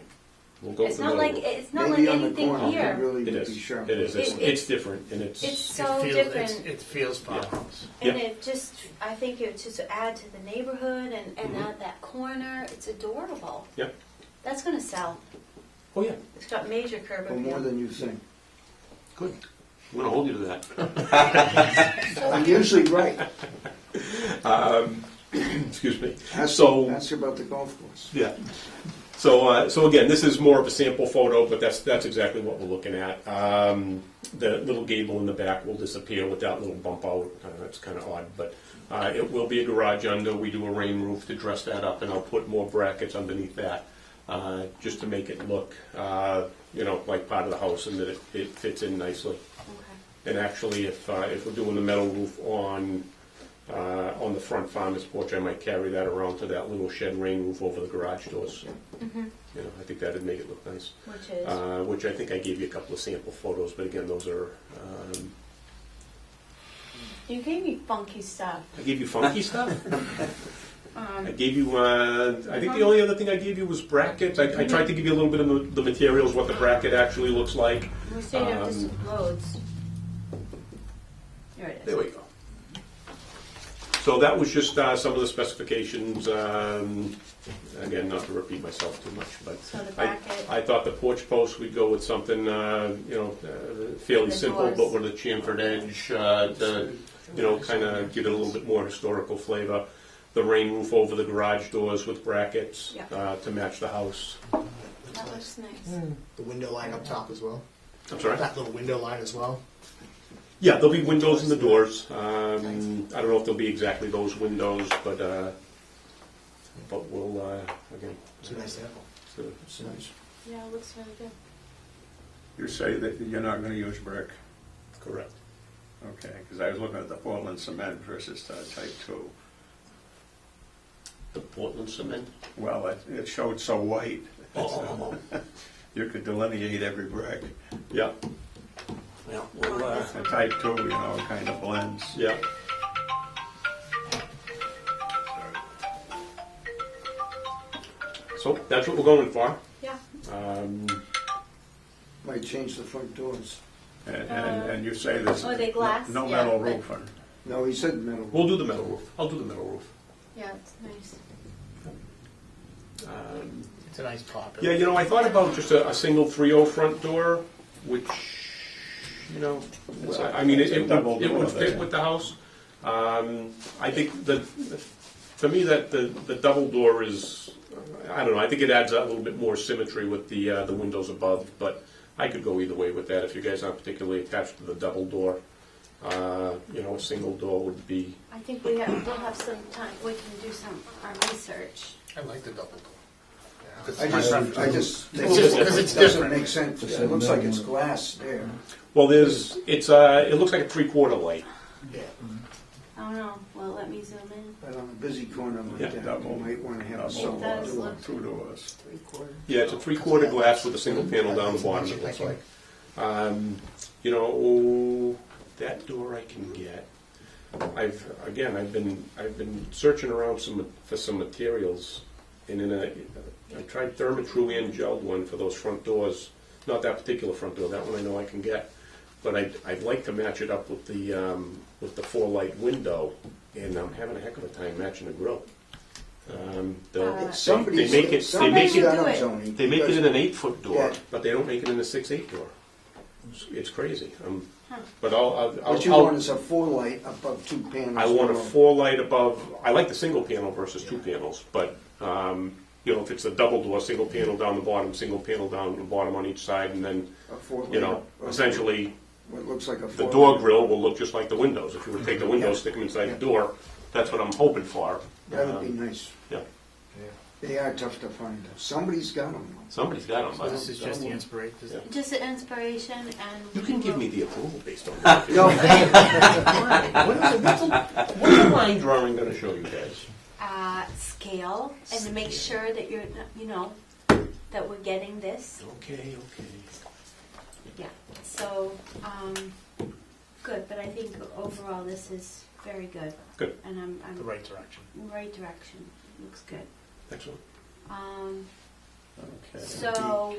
We'll go It's for not metal like roof. it's not Maybe like on the anything corner, here. it really It would is. be sharp. It is. It's It's- different, and It's it's so it feels, different. It feels farmhouse. And Yeah. it just, I think it just add to the neighborhood and Mhm. add that corner. It's adorable. Yep. That's gonna sell. Oh yeah. It's got major curb Or more appeal. than you think. Good. I'm going to hold you to that. So I'm usually right. Excuse me. Ask So about the golf course. yeah. So again, this is more of a sample photo, but that's exactly what we're looking at. The little gable in the back will disappear with that little bump out. That's kind of odd, but it will be a garage under. We do a rain roof to dress that up, and I'll put more brackets underneath that just to make it look, like part of the house, and that it fits in nicely. Okay. And actually, if we're doing the metal roof on the front farmer's porch, I might carry that around to that little shed rain roof over the garage doors. Mhm. I think that'd make it look nice. Which is. Which I think I gave you a couple of sample photos, but again, those are. You gave me funky stuff. I gave you funky stuff. I gave you. I think the Uh-huh. only other thing I gave you was brackets. I tried to give you a little bit of the materials, what the bracket actually looks like. We're seeing up just loads. Here it is. There we go. So that was just some of the specifications. Again, not to repeat myself too much, but So the I, bracket. I thought the porch post, we'd go with something, fairly The simple, doors. but with a chamfered edge, to, kind of give it a little bit more historical flavor. The rain roof over the garage doors with brackets, Yeah. to match the house. That looks nice. The window line up top as well. I'm sorry? That little window line as well. Yeah, there'll be windows in the doors. I don't know if they'll be exactly those windows, but we'll, again. It's a nice sample. It's nice. Yeah, it looks really good. You say that you're not gonna use brick, Correct. okay, because I was looking at the Portland cement versus type 2. The Portland cement. Well, it showed so white. Oh. You could delineate every brick. Yeah. Yeah, well, And type 2, it kind of blends. yeah. So that's what we're going for. Yeah. Might change the front doors. And you say there's Oh, they glass? no Yeah, metal but- roofing. No, he said metal. We'll do the metal roof. I'll do the metal roof. Yeah, it's nice. It's a nice pop. Yeah, I thought about just a single 3.0 front door, which, I mean, it would fit with the house. I think for me, that the double door is, I don't know, I think it adds a little bit more symmetry with the windows above, but I could go either way with that if you guys aren't particularly attached to the double door. A single door would be, I think we'll have some time, we can do our research. I like the double door. I just think It's just- it 'cause it's doesn't different. make sense. It looks like it's glass there. well, it looks like a 3/4 light. Yeah. I don't know, well, let me zoom in. But on a busy corner like Yeah, that, double. you might want to have a Double solo does door. look- 2 doors. Yeah, it's a 3/4 glass with a single panel down the bottom, it looks like. That door I can get. I've been searching around for some materials, and I tried Therma-Tru and gelled one for those front doors. Not that particular front door. That one I know I can get, but I'd like to match it up with the 4-light window, and I'm having a heck of a time matching the grill. Somebody's They make it got 'em, do it. Tony, They make it because- in an 8-foot door, Yeah. but they don't make it in a 6/8 door. It's crazy. Huh. But I'll What you want is a 4-light above 2 panels. I want a below. 4-light above. I like the single panel versus 2 panels, but if it's a double door, single panel down the bottom, single panel down the bottom on each side, and then A 4-light. essentially What looks like a the 4-light. door grill will look just like the windows. If you were to take the windows, stick them inside the door, that's what I'm hoping for. That would be nice. Yeah, They are tough to find. Somebody's got them. somebody's got them. So this is just the inspiration. Yeah. Just an inspiration and. You can give me the approval based on that. No, What's the line drawing going to show you guys? Scale and to make sure that that we're getting this. Okay. Yeah. So, good, but I think overall this is very good. Good. And I'm The right direction. right direction. Looks good. Excellent. Okay. So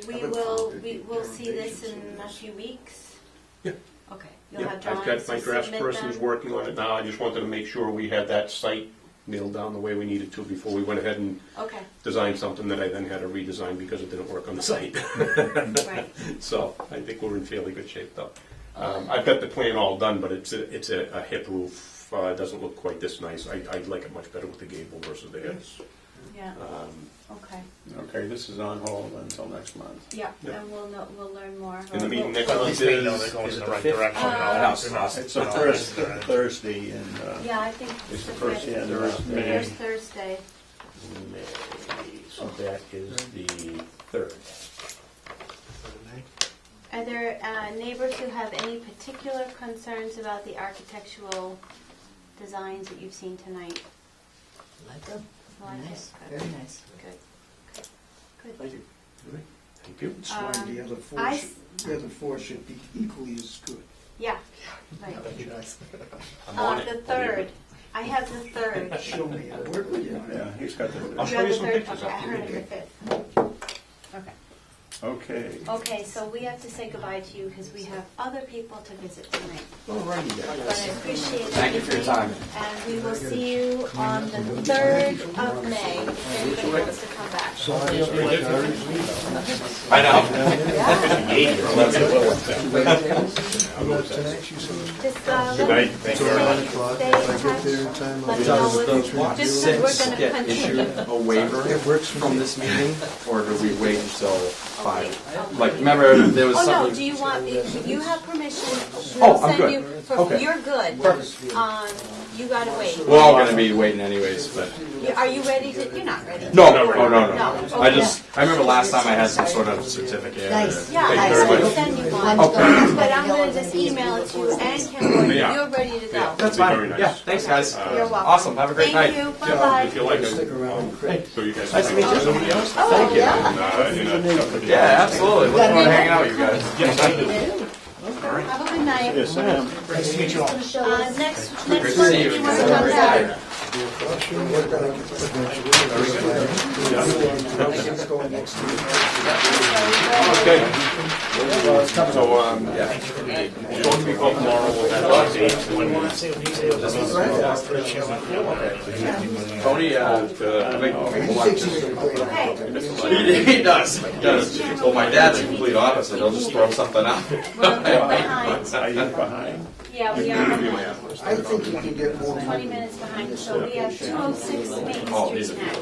we'll see this in a few weeks? Yeah. Okay. You'll Yeah, have I've drawings got my to drafts submit person's them? working on it now. I just wanted to make sure we had that site nailed down the way we needed to before we went ahead and Okay, designed something that I then had to redesign because it didn't work on the site. right. So I think we're in fairly good shape though. I've got the plan all done, but it's a hip roof. It doesn't look quite this nice. I'd like it much better with the gable versus the hips. Yeah, Um, okay. Okay, this is on hold until next month. Yeah, Yeah. and we'll learn more. And the meeting next At month least they know is they're going is in it the right fifth? direction. Uh, It's the first Thursday in, Yeah, I think it's the the first fifth. end of May. There's Thursday. May. So that is the 3rd. Are there neighbors who have any particular concerns about the architectural designs that you've seen tonight? Like them? Like it? Nice, Good. very nice. Good. Thank you. Thank you. That's why the other four I should, the other 4 should be equally as good. Yeah, right. I'm on it. The third. I have the third. Show me, I'll work with you. Yeah, he's got the. I'll You show have you the some third? pictures Okay, I after. heard of the fifth. Okay. Okay. Okay, so we have to say goodbye to you because we have other people to visit tonight. Alrighty But then. I appreciate it. Thank you for your time. And we will see you on the 3rd of May if anybody wants to come back. I know. Just, Good night. Thank you very much. Stay in touch. Let me know what, just so we're gonna Get continue. issued a waiver from this meeting, or do we wait until 5? Okay. Like, remember there was Oh, no, something. do you want, you have permission, Oh, we'll I'm send good. you, Okay. you're good. You gotta wait. We're all gonna be waiting anyways, but. Are you ready to, you're not ready. No, no. No, I okay. I remember last time I had some sort of certificate. Nice. Yeah, Thank I you very will much. send you one, Okay. but I'm gonna just email it to you and Kimberly, Yeah. you're ready to go. That's Very fine. nice. Yeah, thanks guys. You're welcome. Awesome. Have a great night. Thank you, bye-bye. If you like, Stick around, Craig. so you guys. Nice to meet you. Somebody else? Oh, Thank you. yeah. Yeah, absolutely. Look forward to hanging out with you guys. Have a good night. Yes, Sam. Nice to meet you all. Next Great month, to see if you. you wanna come back. Okay. So, yeah. Going to be called tomorrow, we'll have a date when Tony, Okay. he does. He does. Well, my dad's the complete opposite. He'll just throw something out. We're a bit behind. Are you behind? Yeah, we are behind. I think you can get more 20 minutes behind, so we have 206 Main Oh, these Street are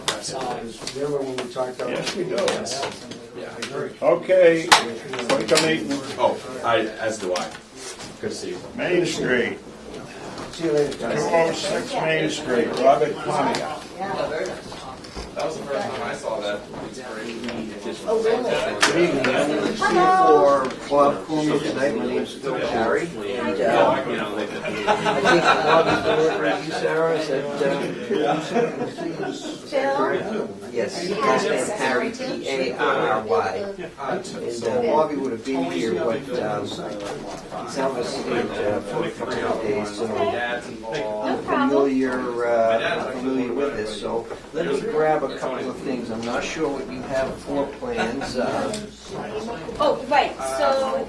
next. Remember when we talked about? Yes, we do. Yeah. Okay, Quaker meeting, Oh, as do I. Good to see you. Main Street, See you later, guys. 206 Main Street, Robert Cormier. That was the first time I saw that inspiration. Good evening. I'm for Bob Coolman tonight. My name's Phil Parry. And I think Bob's delivering you, Sarah. Is that Phil? Yes, last name Harry, P-A-R-R-Y. And Bobby would have been here, but he's out of state for a couple of days, so No problem. familiar with this. So let me grab a couple of things. I'm not sure what you have for plans. Oh, right, so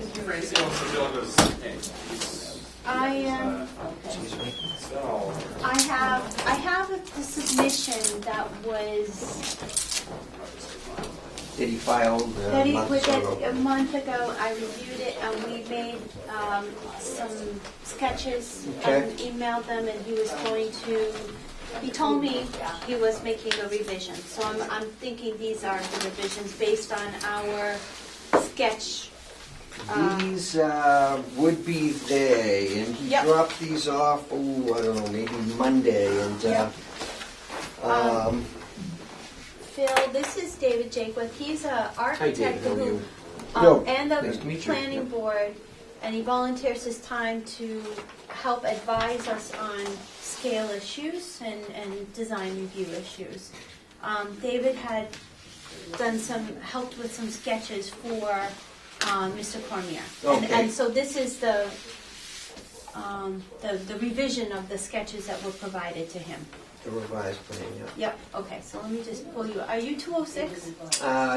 I have the submission that was, That he filed that a he month put or it so a month ago. I reviewed it and we made some sketches Okay. and emailed them, and he was going to, he told me he was making a revision. So I'm thinking these are the revisions based on our sketch. These would be they, and he Yep. dropped these off, I don't know, maybe Monday, and Yep. um, Phil, this is David Jakewith. He's an architect how are who, you? No, and nice to the meet you. planning board, and he volunteers his time to help advise us on scale issues and design review issues. David had helped with some sketches for Mr. Cormier. Okay. And so this is the revision of the sketches that were provided to him. the revised plan, yeah. Yep, okay, so let me just pull you, are you 206?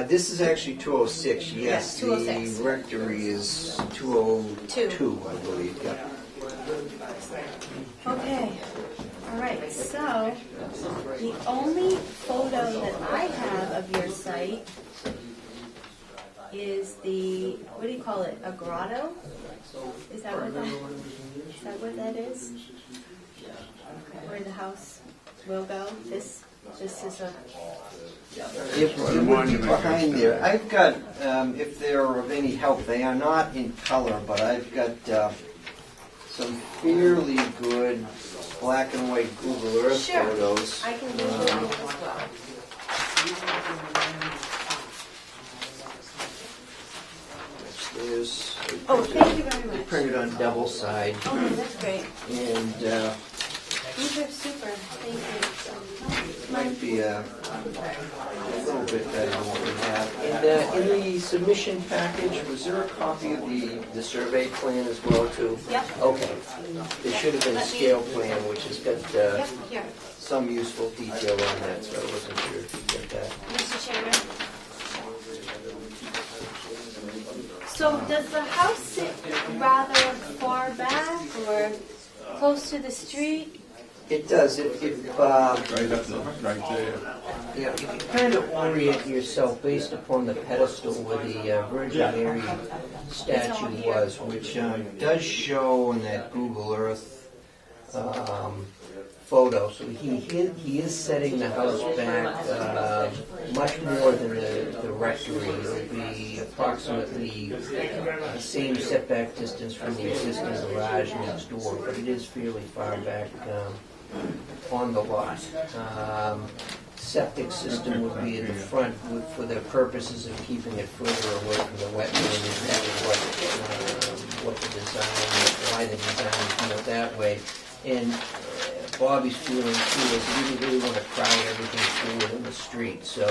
This is actually 206, yes. Yes, 206. The rectory is 202, I believe, yeah. Okay, all right, so the only photo that I have of your site is the, what do you call it, a grotto? Is that what that is? Where the house will go? This is a, It would be behind there. I've got, if they're of any help, they are not in color, but I've got some fairly good black and white Google Earth Sure. photos. I can do that as well. There's, Oh, thank you very much. printed on double side, Okay, that's great. and These are super, thank you. might be a little bit better than what we have. And in the submission package, was there a copy of the survey plan as well, too? Yep, Okay. There should have been a scale plan, which has got yep, here. some useful detail on that, so I wasn't sure if you get that. Mr. Chairman? So does the house sit rather far back or close to the street? It does. If Right up the, right there. yeah, if you kind of orient yourself based upon the pedestal where the Virgin Mary statue was, which does show in that Google Earth photo. So he is setting the house back much more than the rectory. It'll be approximately the same setback distance from the existing garage next door, but it is fairly far back on the lot. Septic system would be at the front for the purposes of keeping it further away from the wetland. That is what the design, why the design is built that way. And Bobby's feeling too is he didn't really want to crowd everything forward in the street. So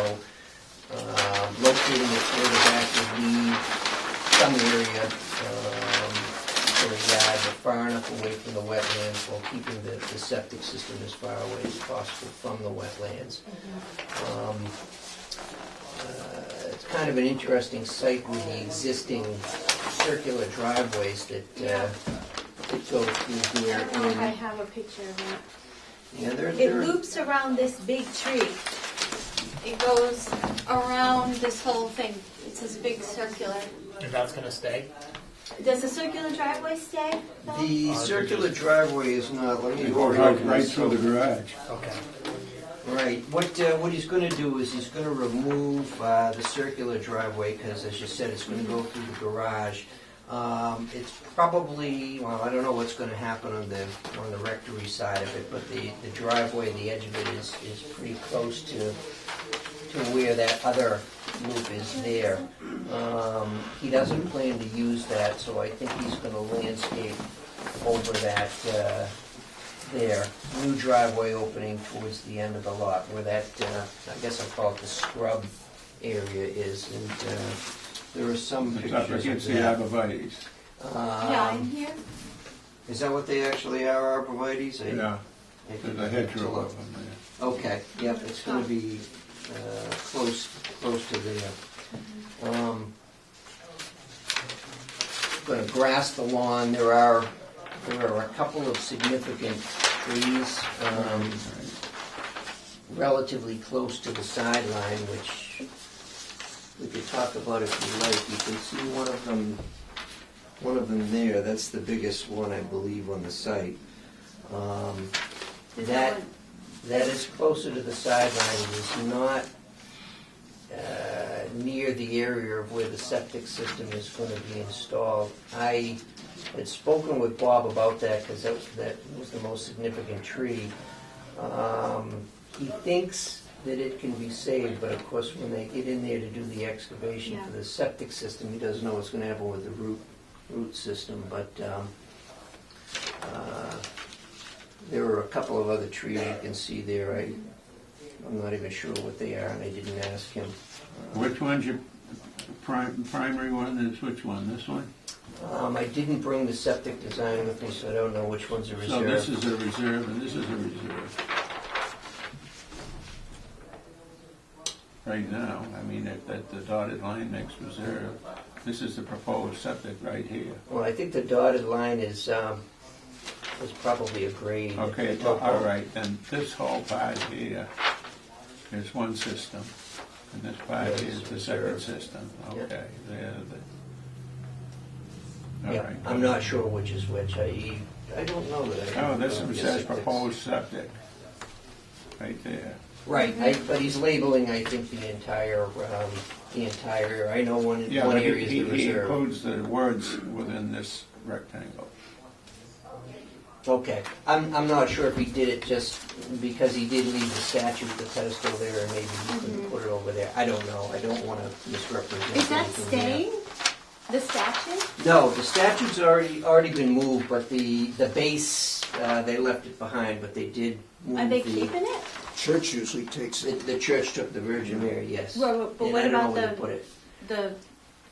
locating it further back would leave some area for a yard, but far enough away from the wetlands while keeping the septic system as far away as possible from the wetlands. It's kind of an interesting site with the existing circular driveways that go through here. I don't know if I have a picture of that. Yeah, It loops around this big tree. It goes around this whole thing. It's this big circular. And that's going to stay? Does the circular driveway stay? though? The circular driveway is not. Let me It goes right through the garage. Okay. Right. What he's going to do is he's going to remove the circular driveway because, as you said, it's going to go through the garage. It's probably, well, I don't know what's going to happen on the rectory side of it, but the driveway, the edge of it is pretty close to where that other loop is there. He doesn't plan to use that, so I think he's going to landscape over that there. New driveway opening towards the end of the lot where that, I guess I'll call it the scrub area is. And there are some It's up pictures against of the that. arborvitae's. Yeah, in here. Is that what they actually are, arborvitae's? Yeah, there's a hedgerow look. of them there. Okay, yep, it's going to be close to there. Going to grass the lawn. There are a couple of significant trees relatively close to the sideline, which we could talk about if you like. You can see one of them there. That's the biggest one, I believe, on the site. That is closer to the sideline. It is not near the area of where the septic system is going to be installed. I had spoken with Bob about that because that was the most significant tree. He thinks that it can be saved, but of course when they get in there to do the excavation for the septic system, he doesn't know what's going to happen with the root system. But there are a couple of other trees you can see there. I'm not even sure what they are, and I didn't ask him. Which one's your primary one? Is which one? This one? I didn't bring the septic design with me, so I don't know which one's a reserve. So this is a reserve, and this is a reserve. Right now, I mean, that the dotted line makes reserve. This is the proposed septic right here. Well, I think the dotted line is probably a grade. Okay, all right, then this whole part here is one system, and this part Yes, here is the second reserve. system. Yep. Okay, there. All Yeah, right. I'm not sure which is which. I don't know that. Oh, this one Yes, says it's- proposed septic, right there. Right, but he's labeling, I think, the entire area. I know one Yeah, but area is the he reserve. includes the words within this rectangle. Okay, I'm not sure if he did it just because he did leave the statue, the pedestal there, and maybe he couldn't put it over there. I don't know. I don't want to misrepresent. Is that anything there. staying? The statue? No, the statue's already been moved, but the base they left it behind, but they did move. Are they the, keeping it? Church usually takes it. The church took the Virgin Mary, yes. Well, but And what I don't know about where they put it. the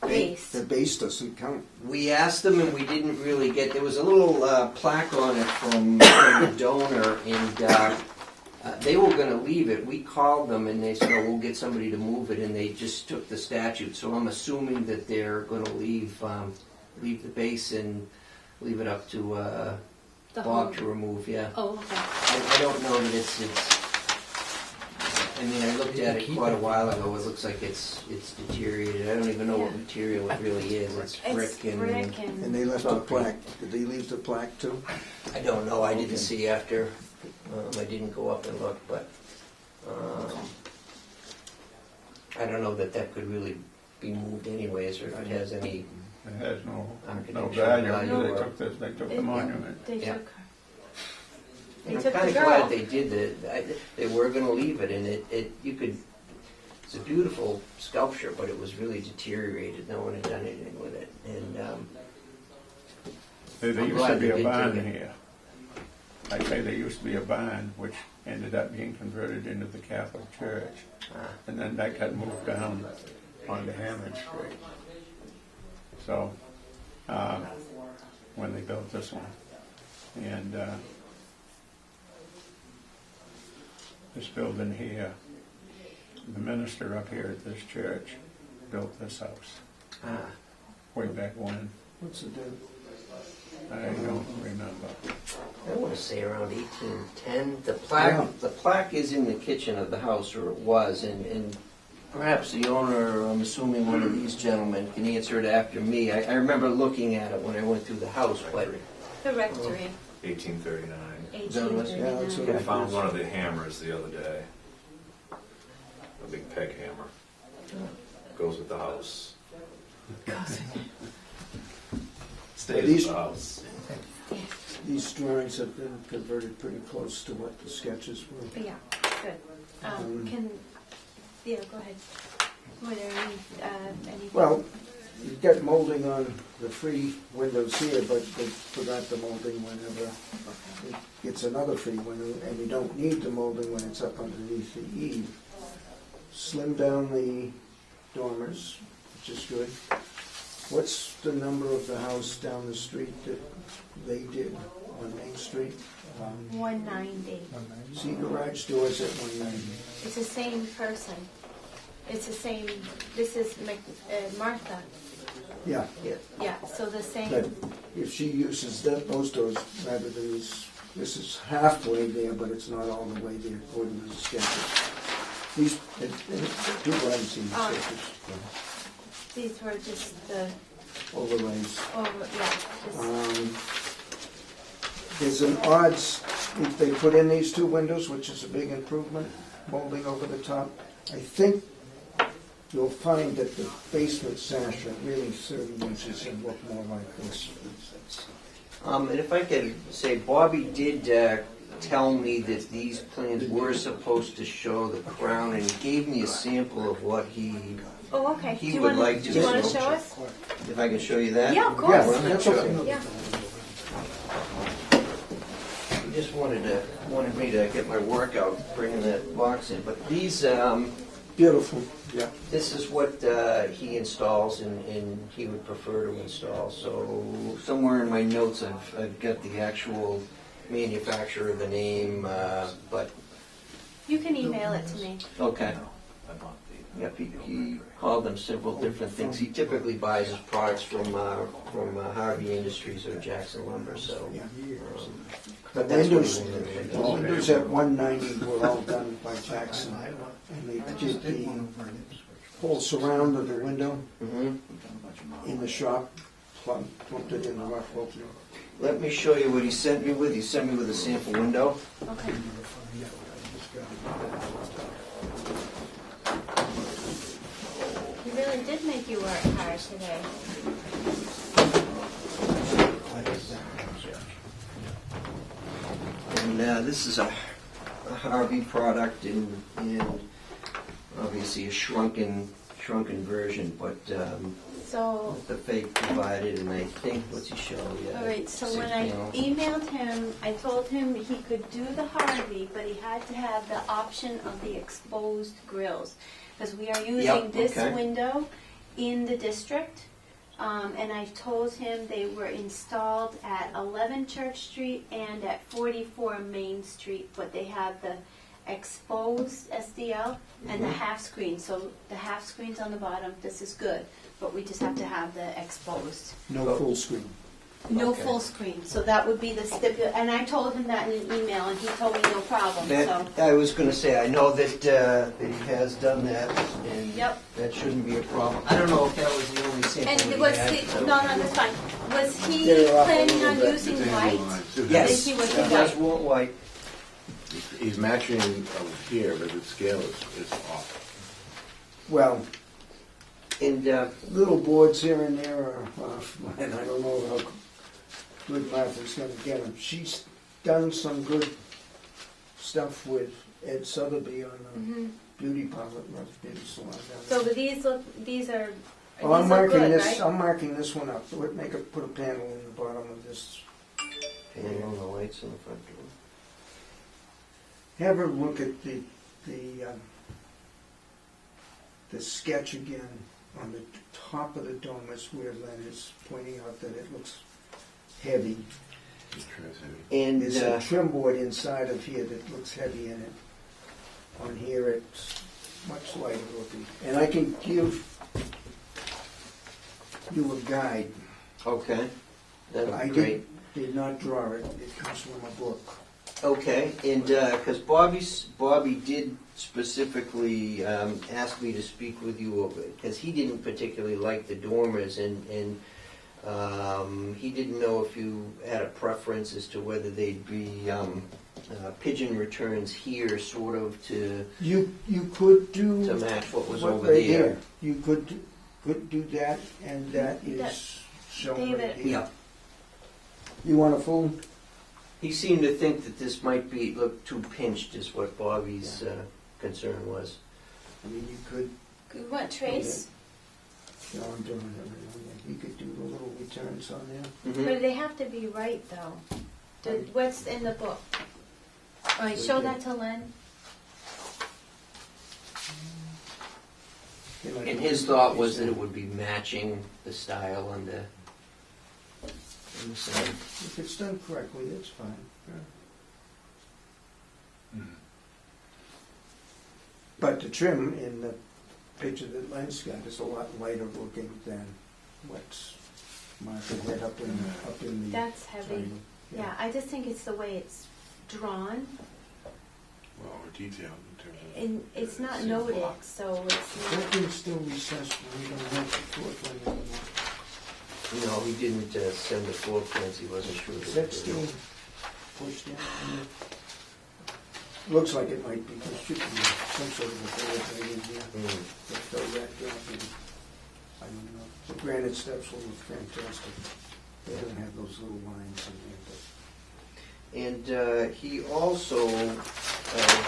base? The base doesn't count. We asked them, and we didn't really get. There was a little plaque on it from the donor, and They were gonna leave it. We called them and they said, oh, we'll get somebody to move it, and they just took the statute. So I'm assuming that they're gonna leave the base and leave it up to The Bob whole- to remove, yeah. Oh, okay. I don't know that it's, I mean, I looked at it quite a while ago. It looks like it's deteriorated. I don't even know what Yeah. material it really is. It's It's brick brick and, And they left a Concrete. plaque. Did they leave the plaque too? I don't know. I didn't Okay. see after. I didn't go up and look, but I don't know that could really be moved anyways, or if it has any. It has no Architectural value. value They or- took the monument. They Yeah. took her. They And I'm took the kind of girl. glad they did that. They were going to leave it, and you could. It's a beautiful sculpture, but it was really deteriorated. No one had done anything with it, and There I'm used to glad be they a did barn take it. here. I say there used to be a barn, which ended up being converted into the Catholic Church. And then that got moved down onto Hammond Street. So, when they built this one. And this building here, the minister up here at this church built this house way back when. What's the date? I don't remember. I want to say around 1810. The Yeah. plaque is in the kitchen of the house, or it was, and perhaps the owner, I'm assuming one of these gentlemen, can answer it after me. I remember looking at it when I went through the house, but The rectory, 1839. 1839. Yeah, that's what I found one of the hammers the other day. A big peg hammer. Goes with the house. Stays with These- the house. These drawings have been converted pretty close to what the sketches were. Yeah, good. Yeah, go ahead. Were there any? Well, you've got molding on the free windows here, but they forgot the molding whenever it's another free window, and you don't need the molding when it's up underneath the eave. Slim down the dormers, which is good. What's the number of the house down the street that they did on Main Street? 190. See garage doors at 190. It's the same person. It's the same, this is Martha. Yeah, Yeah, so the same. but if she uses those doors rather than this is halfway there, but it's not all the way there according to the sketches. These, two items in the sketches, These were just the, overlays. yeah, There's an odds, if they put in these two windows, which is a big improvement, molding over the top, I think you'll find that the basement sash are really 30 inches and look more like this. and if I could say, Bobby did tell me that these plans were supposed to show the crown, and he gave me a sample of what he, oh, okay. He Do you would wanna- like to Do you want to see- show us? if I can show you that. Yeah, of Yeah, course. that's okay. Yeah. He just wanted me to get my workout bringing that box in, but these, Beautiful, yeah. this is what he installs and he would prefer to install. So somewhere in my notes I've got the actual manufacturer, the name, but, You can email it to me. okay. Yep, he called them several different things. He typically buys his products from Harvey Industries or Jackson Lumber, so. The That's what windows, he wanted. the windows at 190 were all done by Jackson, and they did the whole surround of the window Mhm. in the shop, plumped it in the rough opening. Let me show you what he sent me with. He sent me with a sample window. Okay. He really did make you work hard today. And this is a Harvey product and obviously a shrunken version, but So, the fake provided, and I think, what's he show? Yeah, all right, so 6 when I panel. emailed him, I told him he could do the Harvey, but he had to have the option of the exposed grills. Because we are using Yep, this okay. window in the district. And I told him they were installed at 11 Church Street and at 44 Main Street, but they have the exposed SDL and the half screen. So the half screen's on the bottom, this is good, but we just have to have the exposed. No full screen. No Okay. full screen, so that would be the and I told him that in an email, and he told me no problem, so. That, I was gonna say, I know that he has done that, and Yep. that shouldn't be a problem. I don't know if that was the only sample And he was had. he, no, that's fine. Was he Get it off a planning little on bit. using It's white? annualized, too. Yes, He was he in does white. want white. He's matching over here, but the scale is off. Well, And, little boards here and there are off, and I don't know how good Martha's gonna get them. She's done some good stuff with Ed Sotheby on the Mhm. beauty parlor, beauty salon. down So there. these look, these are, Oh, I'm these are marking good, this. right? I'm marking this one up. Put a panel in the bottom of this. and on the lights in the front door. Have her look at the sketch again on the top of the dome. Is where Len is pointing out that it looks heavy. Just tries to- And, There's a trim board inside of here that looks heavy in it. On here, it's much lighter looking. And I can give you a guide. okay, that'd I be great. did not draw it. It comes from a book. Okay, and because Bobby did specifically ask me to speak with you because he didn't particularly like the dormers, and he didn't know if you had a preference as to whether they'd be pigeon returns here, sort of to You could do match what was what over right there. here. You could do that, and that That- is shown right David. here. Yeah. You want a full? He seemed to think that this might look too pinched, is what Bobby's concern was. I mean, you could. You want trace? No, I'm doing it right on there. You could do the little returns on there. Mhm. But they have to be right, though. What's in the book? All right, show that to Len. And his thought was that it would be matching the style on the side. If it's done correctly, it's fine. Yeah. But the trim in the picture that Len's got is a lot lighter looking than what's Martha had up in the. That's heavy. triangle. Yeah, I just think it's the way it's drawn, Well, or detailed in terms of. and it's not same noted, block. so it's That not. thing's still recessed, we don't have the floor plan anymore. No, he didn't send the floor plans, he wasn't sure. Is that still pushed in? Looks like it might be, there should be some sort of a floor plan in here. Mm. That fill that gap in. I don't know. The granite steps will look fantastic. They don't have those little lines in there, but. And he also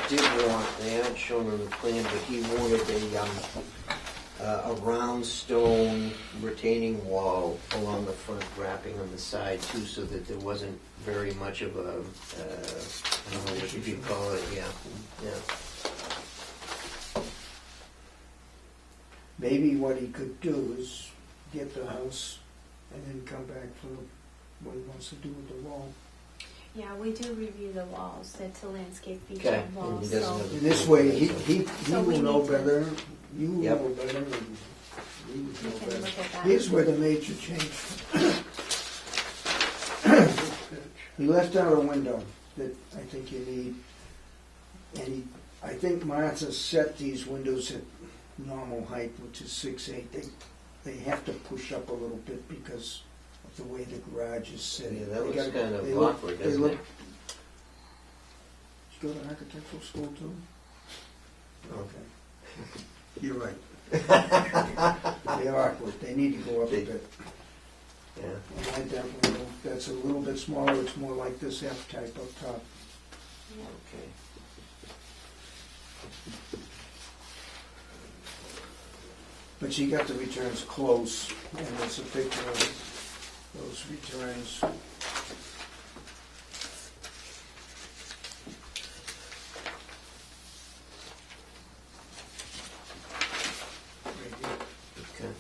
did want, they haven't shown on the plan, but he wanted a round stone retaining wall along the front, wrapping on the side too, so that there wasn't very much of a, I don't know what you could call it, yeah. Maybe what he could do is get the house and then come back for what he wants to do with the wall. Yeah, we do review the walls. That's a landscape Okay, feature and wall, he doesn't so. have- And this way, he So we will know need to- better, you will Yep. know better, and we would We know can better. look at that. Here's where the major change. He left out a window that I think you need, and I think Martha set these windows at normal height, which is 6'8". They have to push up a little bit because of the way the garage is set. Yeah, that They looks gotta- kind they of look- awkward, they doesn't look- it? Did you go to architectural school too? Okay. You're right. They're awkward. They need to go up a bit. Yeah. And I that window, that's a little bit smaller. It's more like this F type up top. Okay. But she got the returns close, and there's a picture of those returns. Right here. Okay.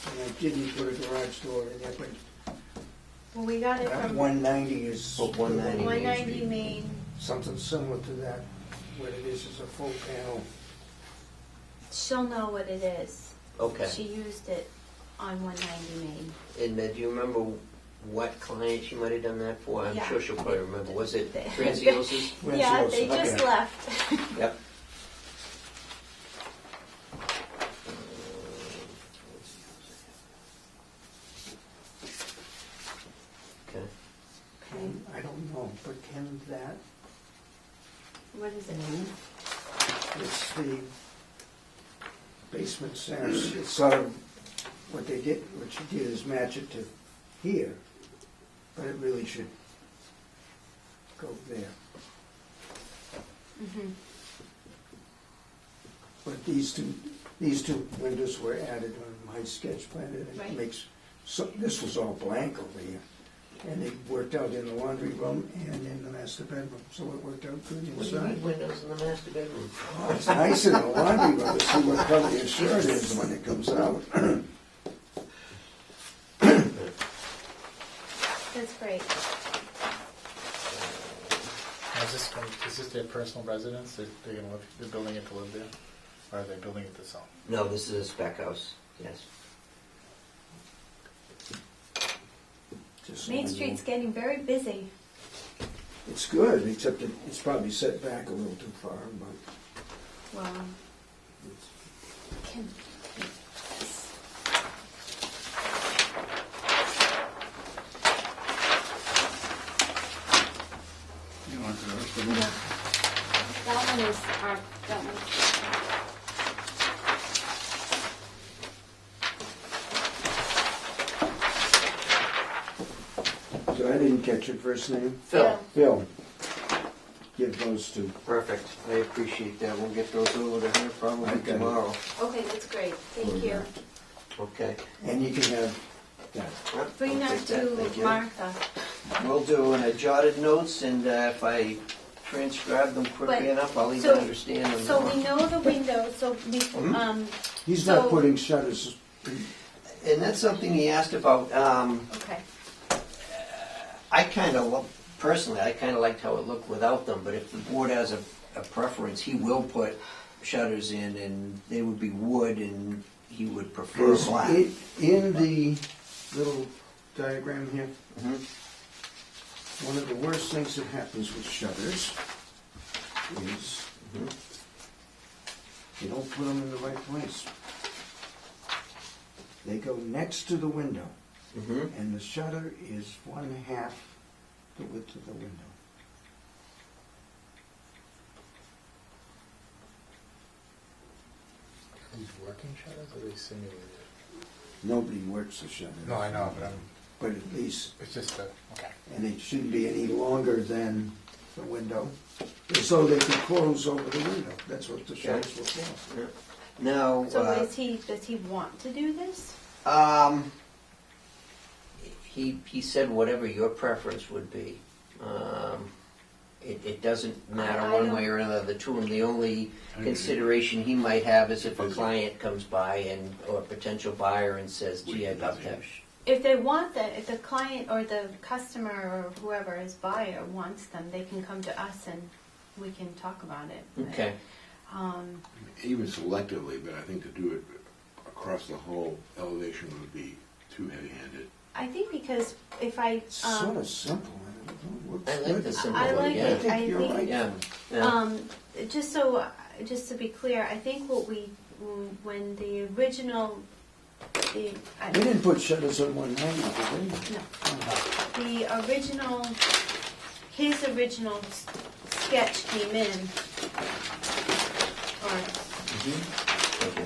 And I didn't put a garage door in there, but Well, we got it That from 190 is. Oh, 190. 190 Main. Something similar to that. What it is a full panel. She'll know what it is. Okay. She used it on 190 Main. And do you remember what client she might have done that for? I'm Yeah. sure she'll probably remember. Was it They- Francios's? Yeah, they just Okay. left. Yep. Okay. I don't know, but can that, What is it? it's the basement stairs, it's sort of, what they did, what she did is match it to here, but it really should go there. Mhm. But these two windows were added on my sketch plan, and Right. it makes, so, this was all blank over here. And they worked out in the laundry room and in the master bedroom, so it worked out good What do you need inside. windows in the master bedroom? Oh, it's nice in the laundry room to see what color your shirt is when it comes out. That's great. Is this their personal residence? They're building it to live there? Or are they building it to sell? No, this is a spec house, yes. Just so Main you know. Street's getting very busy. It's good, except that it's probably set back a little too far, but Well, can, You want the rest of no. them? That one is our, that one's. so I didn't catch your first name. Phil. Phil. Give those to. Perfect. I appreciate that. We'll get those over to her probably Okay. tomorrow. Okay, that's great. Thank you. Okay. And you can have that. Yep, Bring I'll that take that. Thank to you. Martha. Will do, and I jotted notes, and if I transcribe them quickly But- enough, I'll even so- understand them So more. we know the window, so we, He's So- not putting shutters. And that's something he asked about. okay. I kind of, personally, I kind of liked how it looked without them, but if the board has a preference, he will put shutters in, and they would be wood, and he would prefer Is black. it in the little diagram here? Mhm. One of the worst things that happens with shutters is you don't put them in the right place. They go next to the window, Mhm. and the shutter is 1/2 the width of the window. Are these working shutters or are they simulated? Nobody works a shutter. No, I know, but But at least, it's just a, okay. and it shouldn't be any longer than the window, so they can close over the window. That's what the shutters were for. Yeah. Now, So does he want to do this? he said whatever your preference would be. It doesn't matter I one don't- way or another to him. The only consideration he might have is if a client comes by or a potential buyer and says, gee, I'd love to. If they want that, if the client or the customer or whoever is buyer wants them, they can come to us and we can talk about it. Okay. Even selectively, but I think to do it across the whole elevation would be too heavy-handed. I think because if I, It's sort of simple. and it looks I like good. the simple I one, like yeah. it. think I you're think, right. Yeah. Yeah. just to be clear, I think when the original, They didn't put shutters on 190, did they? no, the original, his original sketch came in, or Okay.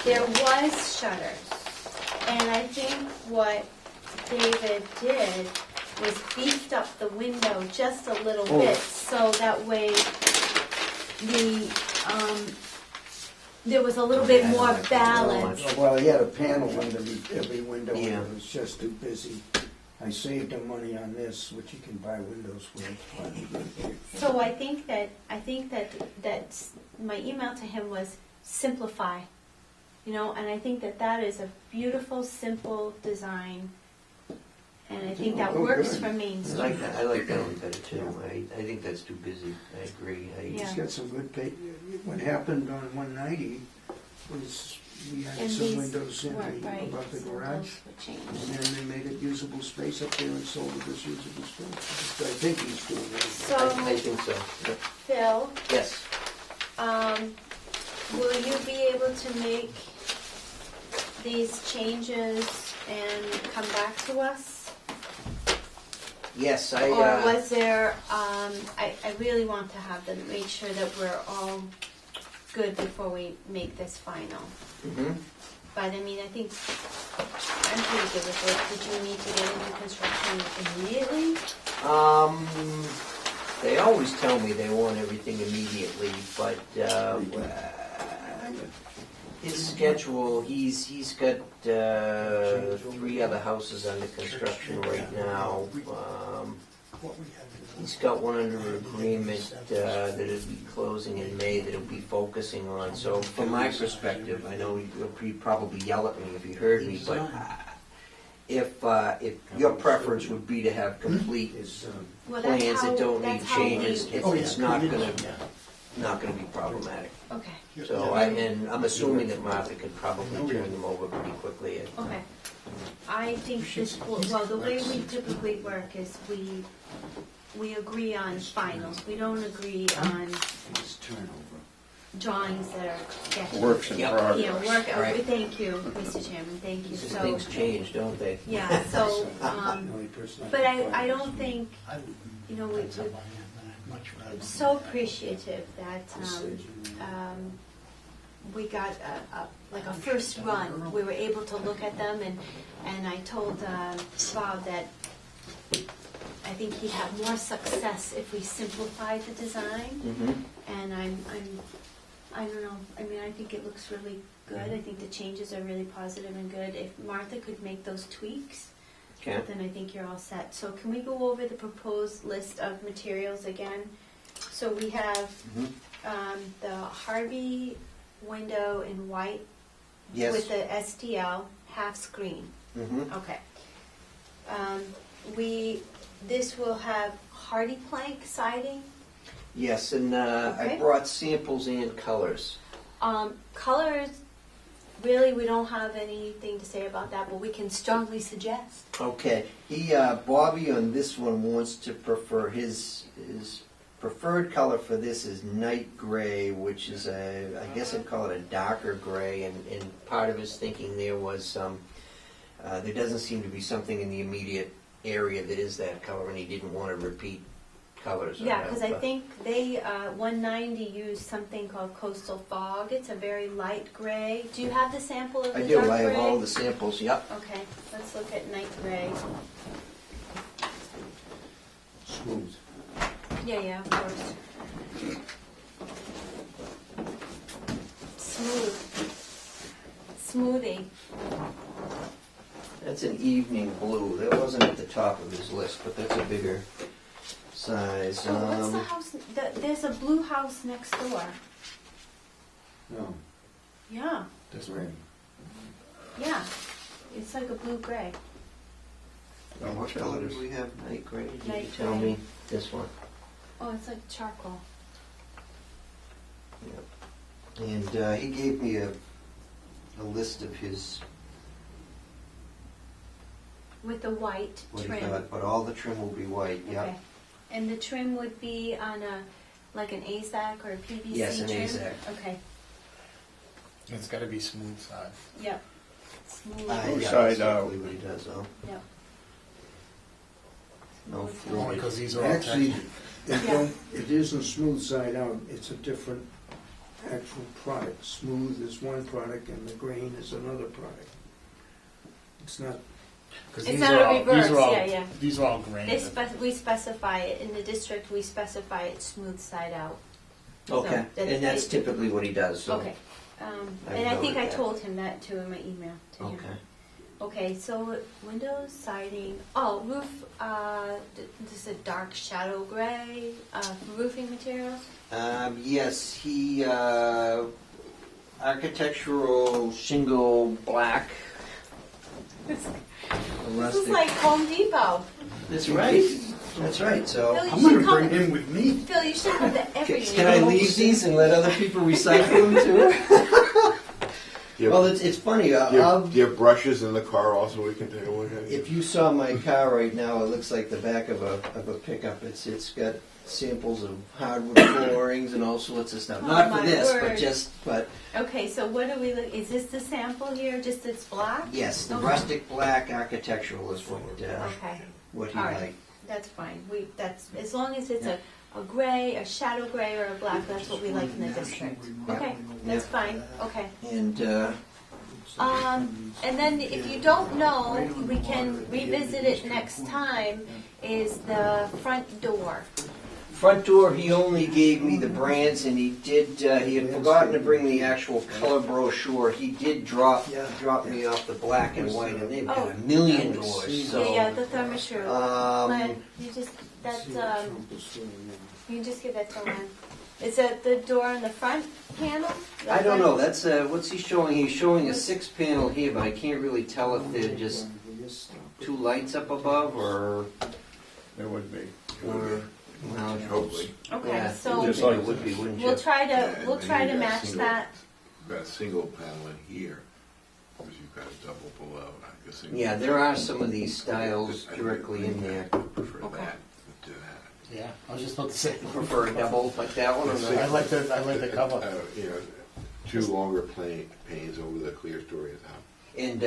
there was shutters, and I think what David did was beefed up the window just a little Oh. bit, so that way there was a little bit Yeah, I more don't like that so balance. much. Well, he had a panel underneath every window, and Yeah. it was just too busy. I saved him money on this, which you can buy windows with. So I think that my email to him was simplify, and I think that is a beautiful, simple design, And I think that Oh, works good. for Main I Street. like that. I like that one better too. I think that's too busy. I agree. Yeah. He's got some good pay. What happened on 190 was we added And some these windows in weren't right, above the so garage, those were changed. and then they made it usable space up there and sold it as usable space. I think he's doing it. So, I think so. Yep. Phil, Yes. will you be able to make these changes and come back to us? Yes, Or was there, I really want to have them, make sure that we're all good before we make this final. hmm But I mean, I think I'm pretty good with it. Did you need to get into construction immediately? They always tell me they want everything immediately, but his schedule, he's got 3 other houses under construction right now. He's got one under agreement that'll be closing in May that he'll be focusing on. So from my perspective, I know he'd probably yell at me if he heard me, but if your preference would be to have complete Well, that's plans that don't need that's how changes, we- it's not gonna be problematic. Okay, So and I'm assuming that Martha could probably turn them over pretty quickly. okay. I think this, well, the way we typically work is we agree on finals. We don't agree on drawings that are sketchy. Works in Yep. progress. Yeah, work, Right. Thank you, Mr. Chairman, thank you. Just So, things change, don't they? yeah, so, but I don't think, you know, we're so appreciative that we got like a first run. We were able to look at them, and I told Bob that I think he'd have more success if we simplified the design. Mm-hmm. And I don't know, I mean, I think it looks really good. I think the changes are really positive and good. If Martha could make those tweaks, Okay. then I think you're all set. So can we go over the proposed list of materials again? So we have the Harvey window in white Yes. with the STL half screen. Mm-hmm. Okay. This will have hardy plank siding. Yes, and Okay. I brought samples and colors. Colors, really, we don't have anything to say about that, but we can strongly suggest. Okay. Bobby on this one wants to prefer his preferred color for this is night gray, which is I guess I'd call it a darker gray, and part of his thinking there was there doesn't seem to be something in the immediate area that is that color, and he didn't want to repeat colors. Yeah, because I think they, 190 used something called coastal fog. It's a very light gray. Do you have the sample of the I dark do. gray? I have all the samples. Yep. Okay, let's look at night gray. Smooth. Yeah, of course. Smoothie. That's an evening blue. That wasn't at the top of his list, but that's a bigger size. Oh, what's the house? There's a blue house next door. No, Yeah, this way. yeah. It's like a blue-gray. What color did we have? Night gray? Did you Night tell gray. me? This one. Oh, it's like charcoal. Yep. And he gave me a list of his With the white what he trim. thought, but all the trim will be white. Okay. Yep. And the trim would be on like an AZAC or a PVC Yes, an trim? AZAC. Okay, It's got to be smooth side. yep. Smooth. Yeah, Side that's out. typically what he does, though. Yep. No Only fluid. because these are all Actually, technical. it isn't smooth side out, it's a different actual product. Smooth is one product and the grain is another product. It's not, 'Cause It's these not are a all- reverse, these are all- yeah, yeah. These are all grain. We specify it, in the district, we specify it smooth side out. Okay. So, And that's typically what he does, so. Okay. I've And I think noted I that. told him that too in my email to him. Okay. Okay, so windows, siding, roof, this is a dark shadow gray, roofing materials? Yes, he, architectural shingle black. This is like Home Depot. That's right. That's right. So, Phil, I'm you gonna should come. bring him with me. Phil, you should come to every meeting. can I leave these and let other people recycle them too? Do you Well, have, it's funny. do you have brushes in the car also we can take a look at? If you saw my car right now, it looks like the back of a pickup. It's got samples of hardwood floorings and all sorts of stuff. Oh, Not my for this, word. but Okay, so what are we? Is this the sample here? Just it's black? yes, the Okay. rustic black architectural is what Okay, what he all right. liked. That's fine. That's as long as it's a gray, a shadow gray, or a black. That's what we like in the district. Okay, that's fine. Okay. And And then if you don't know, we can revisit it next time. Is the front door? front door, he only gave me the brands, and he did. He had forgotten to bring the actual color brochure. He did drop me off the black and white, and they've got a million doors. So Yeah, the thermosure. Len, you just you can just give that to Len. Is that the door on the front panel? I don't know. That's what's he showing? He's showing a 6-panel here, but I can't really tell if they're just 2 lights up above or. There would be. Well, Hopefully. Okay, yeah, so just like it would be, wouldn't you? we'll try Yeah, to and then match you've that. got a single panel in here, because you've got a double below. I guess Yeah, there are some of these styles directly in there. I prefer Okay. that to that. Yeah, I was just about to say. Prefer a double like that one or not? I like the cover. You know, 2 longer panes over the clear story at the top. And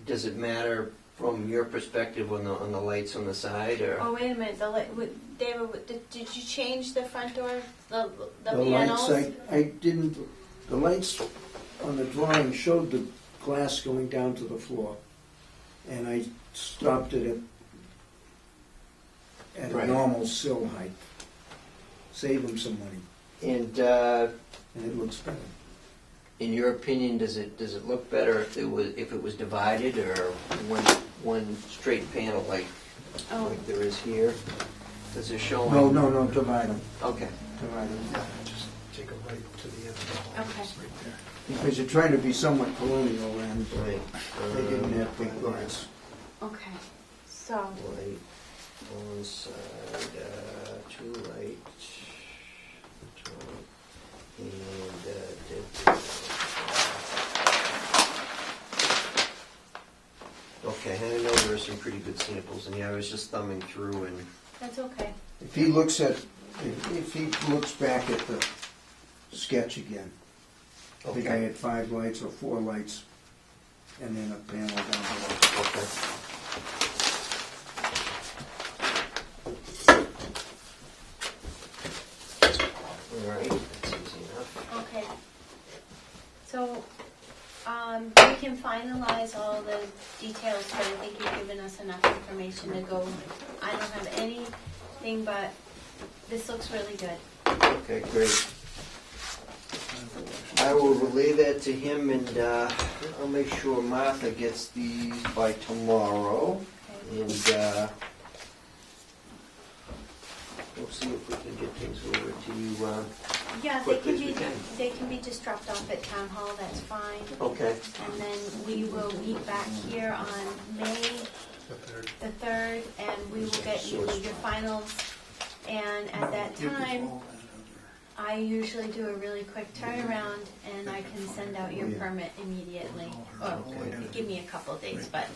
does it matter from your perspective on the lights on the side, or? Oh, wait a minute, David, did you change the front door, the The panels? lights, I didn't, the lights on the drawing showed the glass going down to the floor. And I stopped it at a Right. normal sill height. Save them some money, And and it looks better. in your opinion, does it look better if it was divided, or one straight panel like there is here? Does it show? No, divide them, Okay. divide them. Just take a right to the end of the hall. Okay. It's right there. Because you're trying to be somewhat colonial, and Right. they didn't have big glass. Okay, so, Light on side, 2 light, and okay, I know there are some pretty good samples, and yeah, I was just thumbing through, and that's okay. If he looks back at the sketch again, I think I had 5 lights or 4 lights, and then a panel down below. okay. All right, that's easy enough. Okay. So, we can finalize all the details, but I think you've given us enough information to go. I don't have anything, but this looks really good. Okay, great. I will relay that to him, and I'll make sure Martha gets these by tomorrow, Okay. and we'll see if we can get things over to you. Yeah, quickly as we can. they can be just dropped off at town hall, that's fine. Okay. And then we will meet back here on May the 3rd, and we will get you your finals. And at that time, I usually do a really quick turnaround, and I can send out your permit immediately. Well, give me a couple of days, but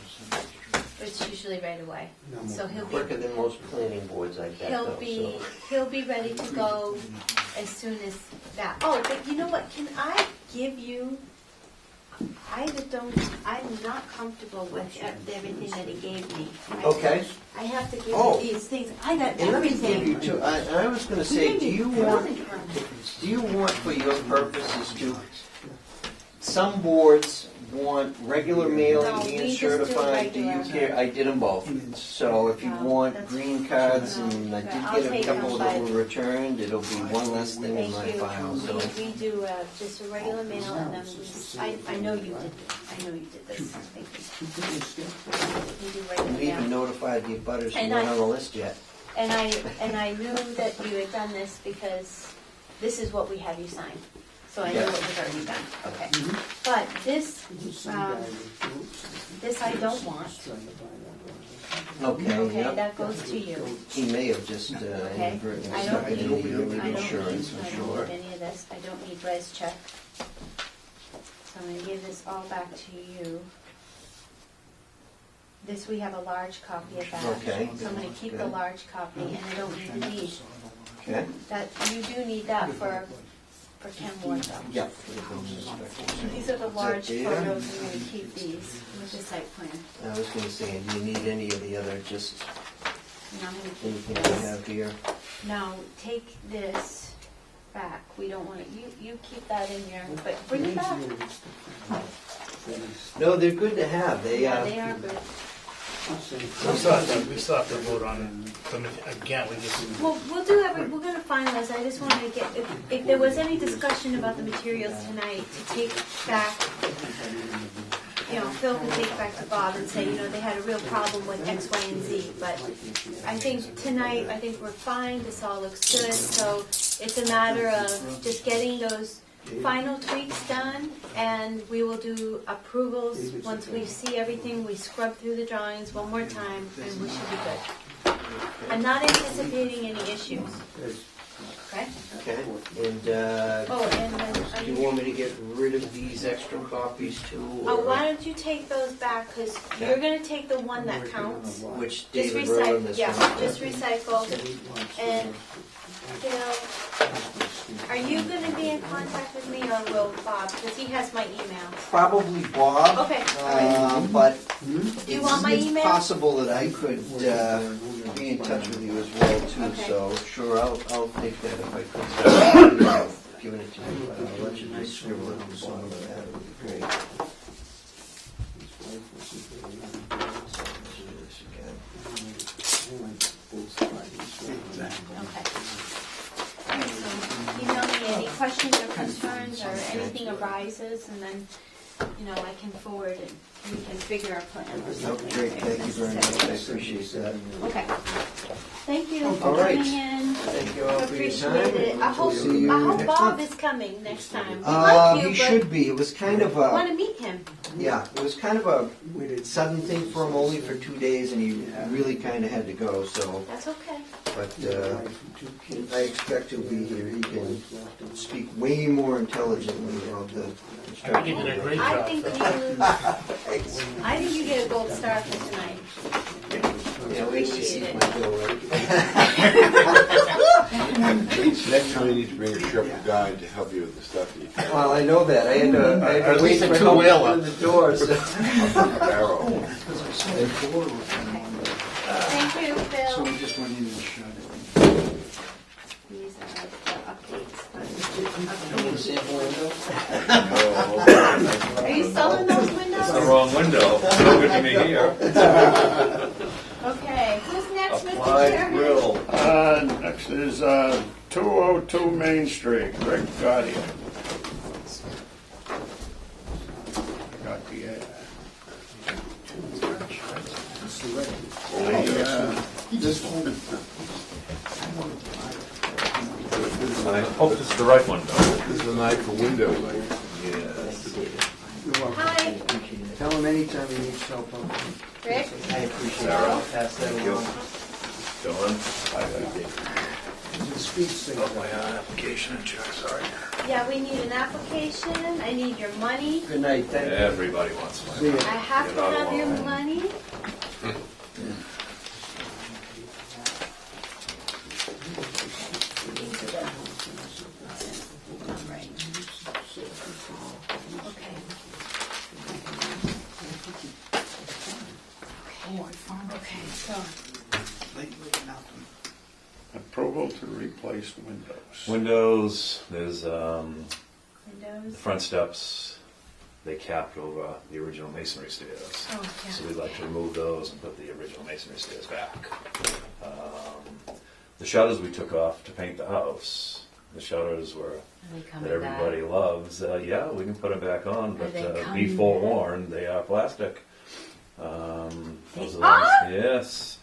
it's usually right away. So Quicker than most planning boards, I bet. he'll be ready to go as soon as that. Oh, but you know what? Can I give you? I'm not comfortable with everything that he gave me. Okay. I have to give Oh. you these things. I got And let me everything. give you two. I was going to say, do you want for your purposes to? Some boards want regular mailing No, we and just do certified. Do you regular. care? I did them both. So if you No, want that's- green cards, no, and I okay, did I'll get a take couple them, that but- were returned, it'll be one less thing in my Thank you. file. So We do just a regular mail, and then I know you did. I know you did this. Thank you. We do I regular haven't even mail. notified the abutters who And weren't I- on the list yet. And I knew that you had done this because this is what we have you sign. so I knew what was already done, okay. But this I don't want, Okay, okay, yep. that goes to you. He may have just Okay, inadvertently I stuck don't it need, in here I with don't insurance, need, I'm I sure. don't need any of this, I don't need res check. So I'm gonna give this all back to you. This, we have a large copy of that. Okay. So I'm gonna keep the Good. large copy, and I don't need the deed. Okay? That, you do need that for Ken Ward though. Yep. These are the large there? photos, and we're gonna keep these with the site plan. I was gonna say, do you need any of the other, just And I'm gonna keep anything we this. have here? Now, take this back. We don't want it, you keep that in there, but bring it back. No, they're good to have. Yeah, they are good. We still have to vote on them again. We just Well, we'll do we're gonna finalize. I just wanted to get, if there was any discussion about the materials tonight, to take back, Phil can take back to Bob and say, they had a real problem with X, Y, and Z. But I think tonight, we're fine. This all looks good. So it's a matter of just getting those final tweaks done, and we will do approvals. Once we see everything, we scrub through the drawings one more time, and we should be good. I'm not anticipating any issues. Okay? Okay, and do you want me to get rid of these extra copies too? or Why don't you take those back, because you're going to take the one that counts. Which Just David wrote on recycle, this yeah, one? just recycle. And, are you going to be in contact with me, or will Bob? Because he has my email. Probably Bob. Okay, all right. But You want my it's email? possible that I could be in touch with you as well too. Okay. So sure, I'll take that if I could. Giving it to you. I'll let you just scribble it on the bottom of that. It would be great. Okay. So email me any questions or concerns or anything arises, and then, I can forward it. We can figure a plan or something. Great, if thank you very much. I necessary. appreciate that. Okay. Thank you All for right. coming in. Thank you all for your Appreciate time. it. I hope See you next Bob month. is coming next time. We like you, He should but be. It was kind of want a, to meet him. yeah, it was kind of a sudden thing for him, only for 2 days, and he really kind of had to go, so, That's okay. but I expect he'll be here. He can speak way more intelligently about the you construction. did a great I job. think Phil. you get a gold star for tonight. Yeah, wait till you see Appreciate my bill, right? Next time you need to bring a Sherpa guide to help you with the stuff that you can. Well, I know that. I had to Or at wait least a for help to two-wheeler. open the doors. Barrel. Thank you, Phil. So we just went in and shut it. These are the updates. Are you selling those windows? It's the wrong window. No good to me here. Okay, who's next, Mr. Applied Chairman? grill. Next is 202 Main Street, Rick Gotti. Got the, This one, I hope this is the right one, though. This is a night for window light. Yes. you're welcome. Hi, Tell him anytime he needs help. Rick. I appreciate it. I'll pass that along. Dylan. It's a speech thing. Oh, my application and check, sorry. Yeah, we need an application. I need your money. Good night, thank you. Everybody wants my See ya. I have to You're not have your alone. money. Right. Okay. Okay, so, approval to replace windows. Windows, there's windows. the front steps, they capped over the original masonry stairs. Oh, So yeah. we'd like to remove those and put the original masonry stairs back. The shutters we took off to paint the house. The shutters were Are they that coming everybody back? loves. Yeah, we can put them back on, but they be coming forewarned, they are plastic. They Those the are? ones- Yes,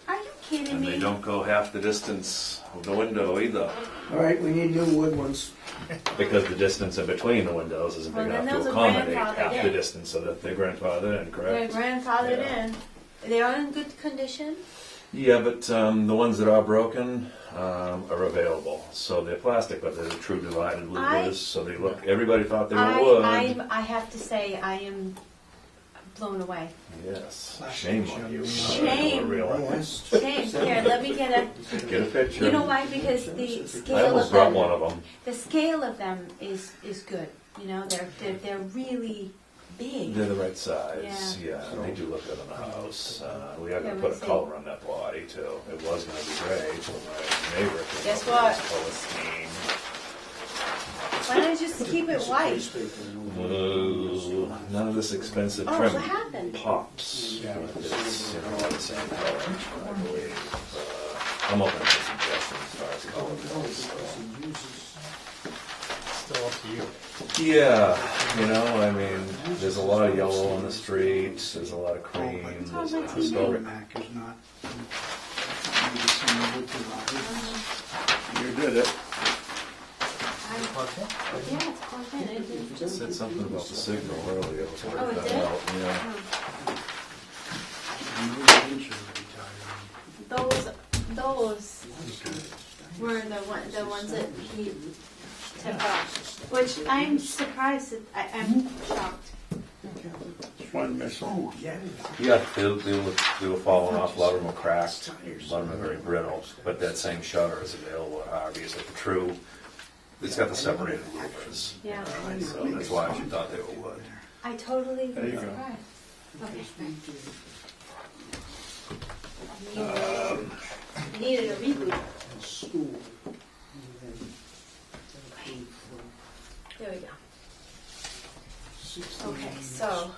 Are you kidding and me? they don't go half the distance of the window either. All right, we need new wood ones. because the distance in between the windows isn't big Well, then enough those to are accommodate grandfathered half the in. distance, so that they're grandfathered in, They're correct? grandfathered Yeah. in. They are in good condition. Yeah, but the ones that are broken are available. So they're plastic, but they're true divided louvers, so they look, everybody thought they were wood. I have to say, I am blown away. Yes, shame on you. Shame. I'm a realist. Shame. Here, let me get Get a picture. you know why? Because the I scale almost of brought them, one of them. the scale of them is good. You know, they're really big. They're the right size. Yeah. Yeah, they do look good in the house. We are going Yeah, to put we'll a see. color on that body too. It was going to be gray, but my neighbor came Guess up with what? this color scheme. Why don't you just keep it white? Ooh, none of this expensive Oh, trim what happened? pops. It's all the same color, I believe. I'm open to suggestions as far as color goes. Still up to you. Yeah, you know, I mean, there's a lot of yellow on the street, there's a lot of cream, there's a historic. You did it. Yeah, it's plugged in. It It just said something about the signal earlier. Oh, it did? Yeah. Those were the ones that he took off, which I'm surprised. I'm shocked. One missile. Yeah, they were falling off, a lot of them are cracked, a lot of them are very brittle, but that same shutter is available at Harvey's, like the true, it's got the separated louvers. Yeah. So that's why she thought they were wood. I totally There you was go. surprised. Okay. Needed a reboot. There we go. Okay, so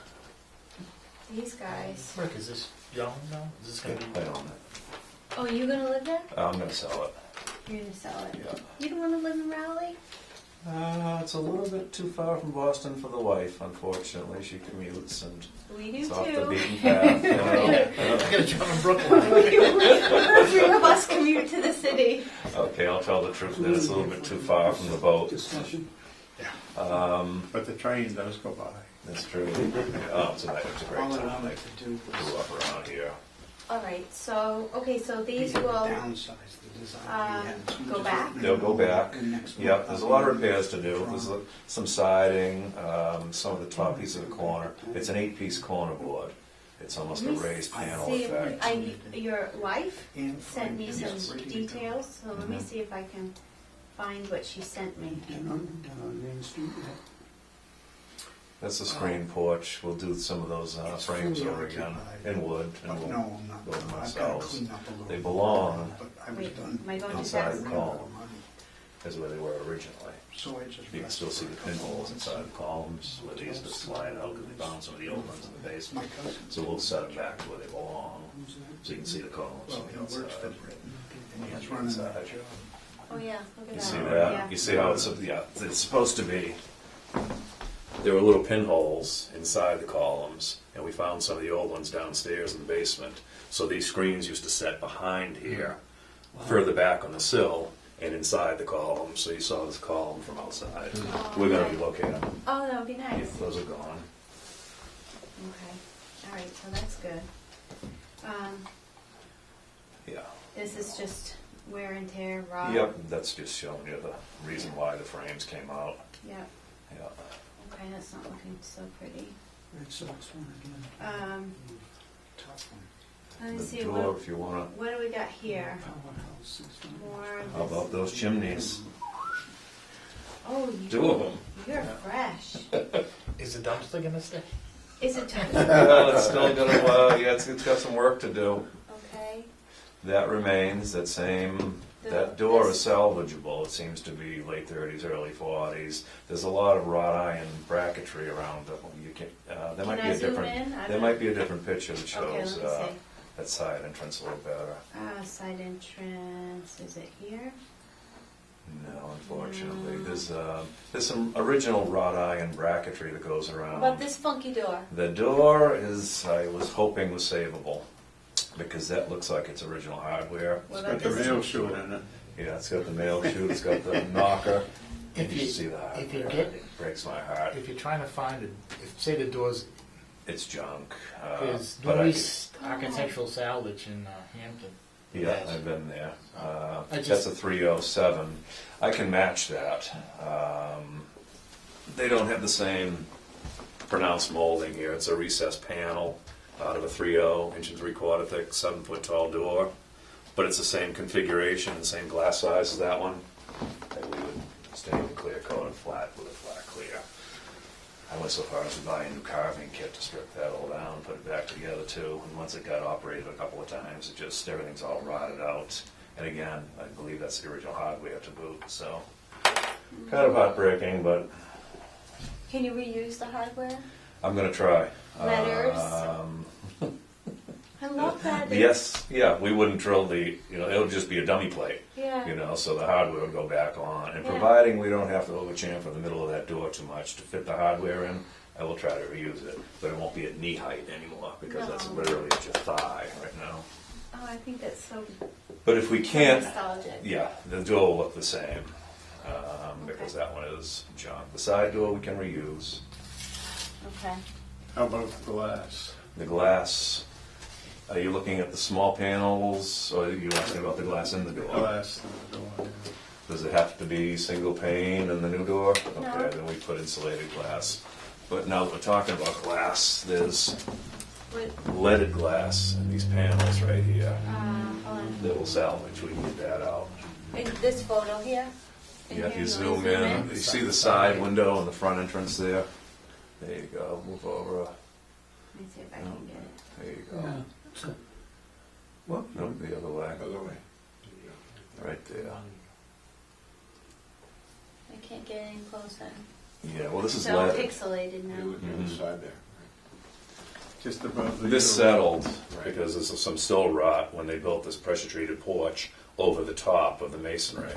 these guys. Rick, is this young now? Is this going to be? I own it. Oh, you gonna live there? I'm gonna sell it. You're gonna sell it. Yeah. You don't want to live in Raleigh? It's a little bit too far from Boston for the wife, unfortunately. She commutes and We do it's off the too. beaten path. You know? I got a job in Brooklyn. The three of us commute to the city. Okay, I'll tell the truth that it's a little bit too far from the boat. But the train does go by. That's true. Oh, it's a great town. I grew up around here. All right. So so these will go back. They'll go back. Yep, there's a lot of repairs to do. There's some siding, some of the top piece of the corner. It's an 8-piece corner board. It's almost a raised panel See, effect. your wife sent me some details, so let me see if I can find what she sent me. That's the screen porch. We'll do some of those frames over again in wood, and we'll build them ourselves. They belong Wait, am I going too inside fast? the column, is where they were originally. You can still see the pinholes inside the columns where they used to slide out because they found some of the old ones in the basement. So we'll set them back to where they belong, so you can see the columns from the outside. And the inside. Oh yeah, look at You that. see that? You see how it's supposed to be. There were little pinholes inside the columns, and we found some of the old ones downstairs in the basement. So these screens used to set behind here, further back on the sill, and inside the column. So you saw this column from outside. We're going to be locating them. Oh, that would be nice. Those are gone. Okay. All right. So that's good. Yeah. This is just wear and tear, rot. Yep, that's just showing you the reason why the frames came out. Yep. Yeah. Okay, that's not looking so pretty. Let me The see door, if you want what do we got here? More. to. How about those chimneys? Oh, Two of them. You're fresh. Is the dumpster going to stay? Is it? Well, it's still gonna. Yeah, it's got some work to do. Okay. That remains. That door is salvageable. It seems to be late 30s, early 40s. There's a lot of wrought iron bracketry around it. You can, there might be I a zoom different. in? I There don't- might be a different picture that Okay, shows let me see. that side entrance a little better. Side entrance. Is it here? No, unfortunately, there's some original wrought iron bracketry that goes What around. about this funky door? The door is, I was hoping, was savable because that looks like it's original hardware. What Got about the this? mail chute in it. Yeah, it's got the mail chute, it's got the knocker. If You you, should see the hardware. if you get, It breaks my heart. if you're trying to find it, if, say the doors, It's junk. there's but I Louis Architectural Salvage in Hampton. Yeah, I've been there. I just- That's a 307. I can match that. They don't have the same pronounced molding here. It's a recessed panel out of a 3.0, inch and 3/4 thick, 7-foot tall door. But it's the same configuration and same glass size as that one. And we would stay in clear coat and flat with a flat clear. I went so far as to buy a new carving kit to strip that all down, put it back together too. And once it got operated a couple of times, it just, everything's all rotted out. And again, I believe that's the original hardware to boot, so. Kind of heartbreaking, but Can you reuse the hardware? I'm gonna try. Letters? I love that. Yes, yeah, we wouldn't drill it'll just be a dummy plate. Yeah. So the hardware would go back on. And Yeah. providing we don't have to overchamfer the middle of that door too much to fit the hardware in, I will try to reuse it. But it won't be at knee height anymore, because that's No. literally at your thigh right now. Oh, I think that's so But if we can't, nostalgic. yeah, the door will look the same, because that one is junk. The side door we can reuse. Okay. How about glass? The glass, are you looking at the small panels, or are you asking about the glass in the door? Glass in the door, yeah. Does it have to be single pane in the new door? No. Okay, then we put insulated glass. But now that we're talking about glass, there's What, leaded glass in these panels right here hold on. that will salvage. We can get that out. In this photo here? In Yeah, if here, you you zoom wanna in, you see the side window and the front entrance there? There you go, move over. Let me see if I can get it. There you go. What? No, the other way, Other way. right there. I can't get any closer. Yeah, well, this is It's all leaded. pixelated It now. would be on the side there. Just above the. This settled Right. because there's some still rot when they built this pressure-treated porch over the top of the masonry.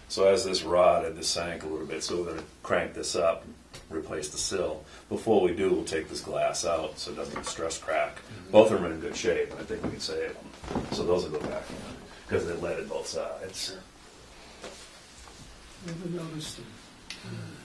So as this rotted, this sank a little bit, so we're going to crank this up, replace the sill. Before we do, we'll take this glass out so it doesn't stress crack. Both of them are in good shape, and I think we can save them. So those will go back in, because they're leaded both sides. Never noticed them.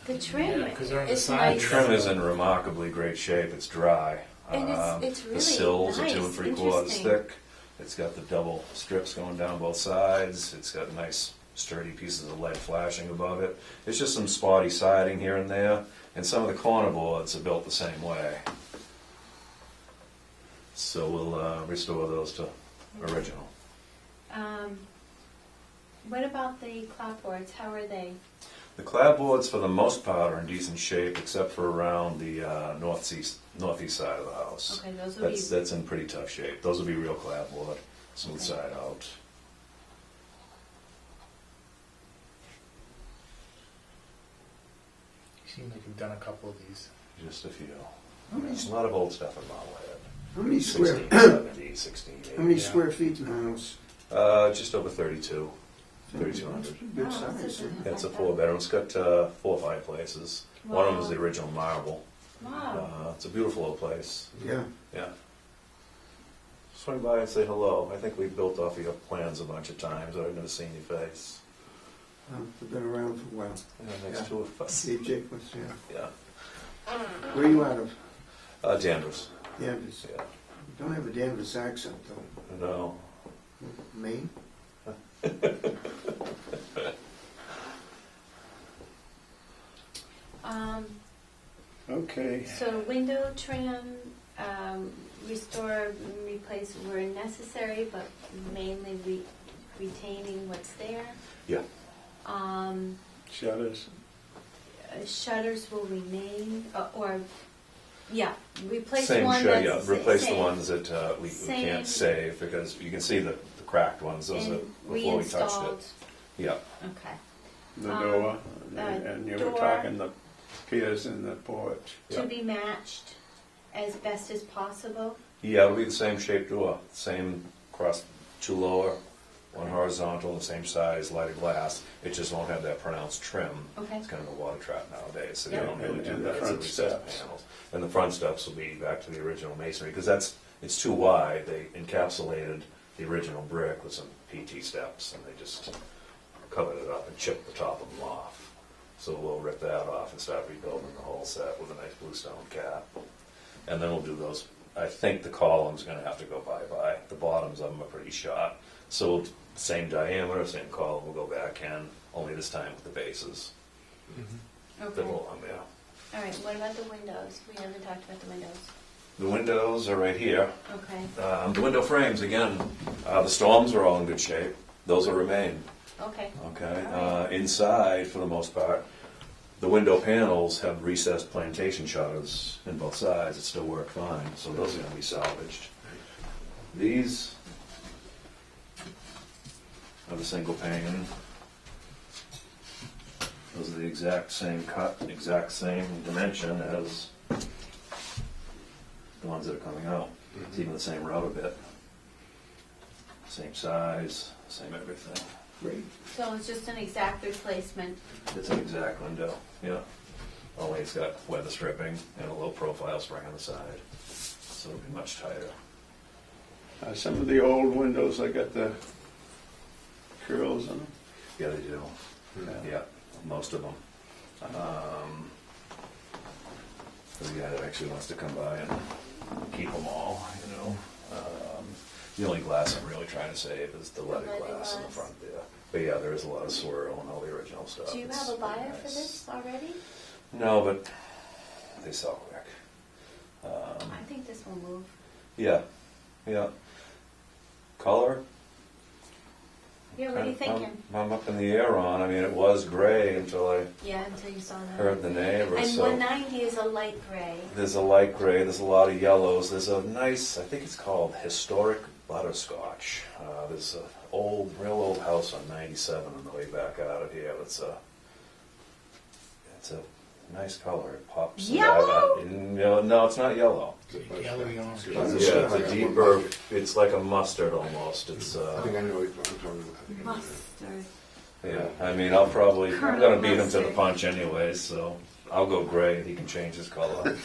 The trim Yeah, 'cause they're on the is side. The nice. trim is in remarkably great shape. It's dry. And it's really The sills are nice, 2 3/4 interesting. thick. It's got the double strips going down both sides. It's got nice sturdy pieces of lead flashing above it. It's just some spotty siding here and there, and some of the corner boards are built the same way. So we'll restore those to original. What about the clapboards? How are they? The clapboards, for the most part, are in decent shape, except for around the northeast side of the house. Okay, those will be. That's in pretty tough shape. Those will be real clapboard, smooth Okay. side out. You seem like you've done a couple of these. Just a few. How many, A lot of old stuff in Mount how many Lead. square, 16, 70, 16, 80. how many yeah. square feet in the house? Just over 32. 3,200. Good Oh, size. that's a- Yeah, it's a 4-bedroom. It's got 4 fireplaces. One of them is the original marble. Wow. It's a beautiful little place. Yeah. Yeah. Swing by and say hello. I think we've built off of your plans a bunch of times, but I've never seen your face. I've been around for a while. Yeah, next Yeah. two of us. Steve Jacobs, yeah. Yeah. Where are you out of? Danvers. Danvers. Yeah. You don't have a Danvers accent, though. No. Maine? Okay. So window trim, restore, replace where necessary, but mainly retaining what's there. Yeah. Shutters. Shutters will remain, replace Same one shut, that's yeah. Replace the same. ones that we Same. can't save, because you can see the cracked ones. Those are And before we touched reinstalled. it. Yeah. Okay. The door, uh, and you were door. talking the piers in the porch. Yeah. To be matched as best as possible. Yeah, it'll be the same shape door, same cross, 2 lower, 1 horizontal, the same size, lighted glass. It just won't have that pronounced trim. Okay. It's kind of a water trap nowadays, so you Yeah. don't really do And the that. It's front recessed steps. panels. And the front steps will be back to the original masonry, because it's too wide. They encapsulated the original brick with some PT steps, and they just covered it up and chipped the top of them off. So we'll rip that off and start rebuilding the whole set with a nice bluestone cap. And then we'll do those. I think the column's going to have to go bye-bye. The bottoms of them are pretty short. So same diameter, same column, we'll go back in, only this time with the bases. Okay. They're all on there. All right, what about the windows? We haven't talked about the windows. The windows are right here. Okay. The window frames, again, the storms are all in good shape. Those will remain. Okay. Okay. All right. Inside, for the most part, the window panels have recessed plantation shutters in both sides. It still work fine, so those are going to be salvaged. These are the single pane. Those are the exact same cut, exact same dimension as the ones that are coming out. It's even the same route a bit. Same size, same everything. Great. So it's just an exact replacement. It's an exact window, yeah. Only it's got weather stripping and a low profile spring on the side. So it'll be much tighter. Some of the old windows, I got the curls in them. Yeah, they do. Yeah, most of them. The guy that actually wants to come by and keep them all, you know. The only glass I'm really trying to save is the leaded glass in the front there. But yeah, there is a lot of swirl and all the original stuff. Do you It's have a buyer nice. for this already? No, but they sell quick. I think this will move. Yeah, yeah. Color? Yeah, what are you thinking? I'm up in the air on. I mean, it was gray until I Yeah, until you saw that. heard the neighbor. And So 190 is a light gray. there's a light gray. There's a lot of yellows. There's a nice, I think it's called historic butterscotch. There's an real old house on 97 on the way back out of here. It's a nice color. It pops. Yellow? No, it's not yellow. Yellowy orange. Yeah, it's a deeper. It's like a mustard almost. It's. I think I know what I'm talking about. I think I know Mustard. Yeah, I mean, I'm Colonel gonna beat him to the mustard. punch anyways, so I'll go gray and he can change his color.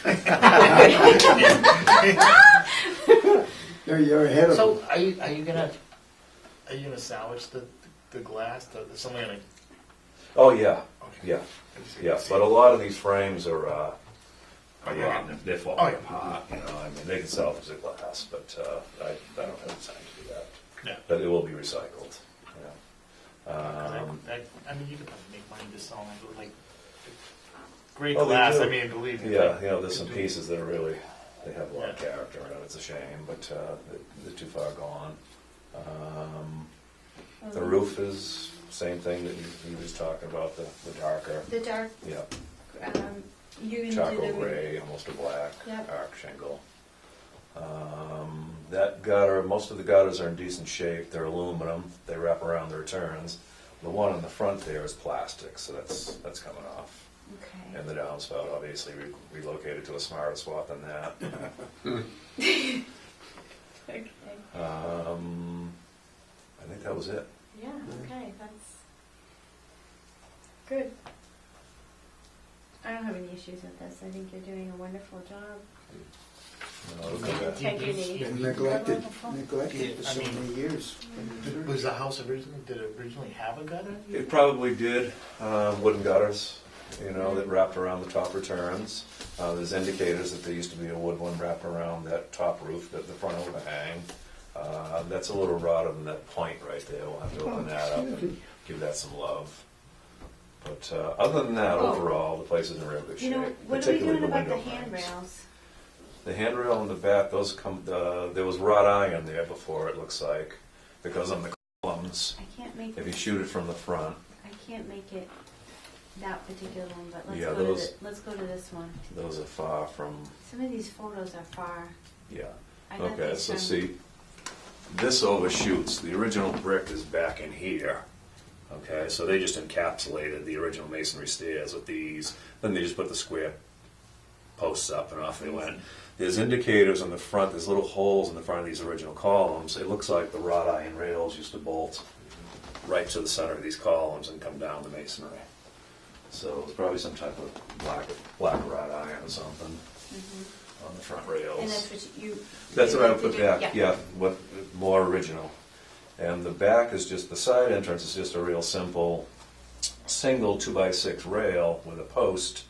You're ahead of them. So are you gonna salvage the glass? Somebody gonna? Oh, yeah, yeah, yeah, but a lot of these frames are they're falling Oh, yeah. apart, you know, I mean, they can salvage the glass, but I don't have the time to do that. No. But it will be recycled, yeah. I mean, you could probably make money just selling like great Oh, they glass. do. I mean, believe me. Yeah, like, you know, there's some could do- pieces that are really, they have a lot of Yeah. character in it, it's a shame, but they're too far gone. The roof is same thing that he was talking about, the darker, The dark, yeah, you're going to do charcoal the... gray, almost a black Yep. arc shingle. That gutter, most of the gutters are in decent shape, they're aluminum, they wrap around the returns. The one in the front there is plastic, so that's coming off. Okay. And the downspout, obviously, relocated to a smarter spot than that. Okay. I think that was it. Yeah, okay, that's good. I don't have any issues with this. I think you're doing a wonderful job. I'll look at that. Integrity. Been neglected Wonderful. for so many years. Was the house originally? Did it originally have a gutter? It probably did, wooden gutters, you know, that wrapped around the top returns. There's indicators that there used to be a wood one wrapped around that top roof, that the front overhang. That's a little rotted in that point right there. We'll have to open that up and give that some love. But other than that, Oh. overall, the place is in real good shape. You know, what are we particularly doing about the window frames. handrails? The handrail in the back, those come. There was wrought iron there before. It looks like, because on the columns, I can't make if you it, shoot it from the front, I can't make it that particular one, but Yeah, those- let's go to this one. those are far from. Some of these photos are far. Yeah. I got Okay, these so from- see, this overshoots. The original brick is back in here. Okay, so they just encapsulated the original masonry stairs with these. Then they just put the square posts up and off they went. There's indicators on the front. There's little holes in the front of these original columns. It looks like the wrought iron rails used to bolt right to the center of these columns and come down the masonry. So it's probably some type of black wrought iron or something on the front rails. And that's what you. That's you what I like would to put do? back, yeah, what, more original. And the back is just, the side entrance is just a real simple single 2x6 rail with a post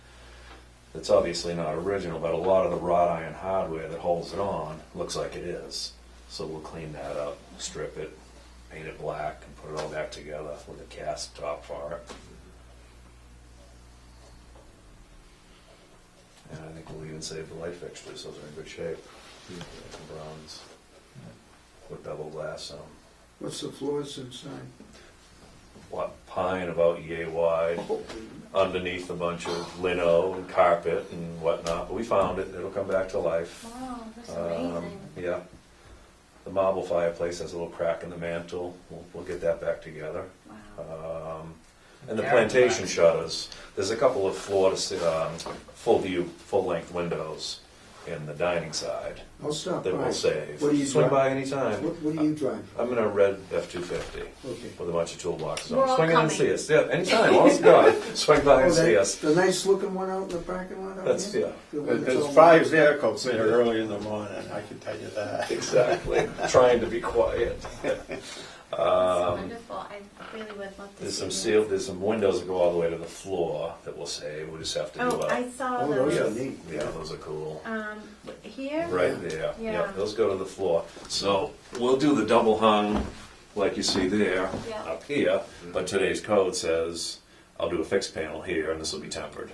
that's obviously not original, but a lot of the wrought iron hardware that holds it on looks like it is. So we'll clean that up, strip it, paint it black, and put it all back together with a cast top for it. And I think we'll even save the light fixtures, those are in good shape. Bronze with double glass on them. What's the floors inside? What, pine about yay wide, underneath a bunch of lino and carpet and whatnot. But we found it, it'll come back to life. Wow, that's amazing. Yeah. The marble fireplace has a little crack in the mantle. We'll get that back together. Wow. And the plantation shutters. There's a couple of full view, full length windows in the dining side I'll stop that by. we'll save. What do you Swing drive? by anytime. What do you drive? I'm in a red F-250 Okay. with a bunch of toolboxes We're on. all Swing in and coming. see us. Yeah, anytime. Honest to God. Swing by and see us. The nice looking one out in the parking lot out That's, there? yeah. The one that's There's all- 5 vehicles there early in the morning, I can tell you that. Exactly. Trying to be quiet. That's wonderful. I really would love to There's see some this. sealed. There's some windows that go all the way to the floor that we'll save. We just have to do Oh, I a. saw Oh, those those. are neat. Yeah, those are cool. Here? Right there. Yeah. Those go to the floor. So we'll do the double hung, like you see there, Yeah. up here. But today's code says I'll do a fixed panel here, and this will be tempered.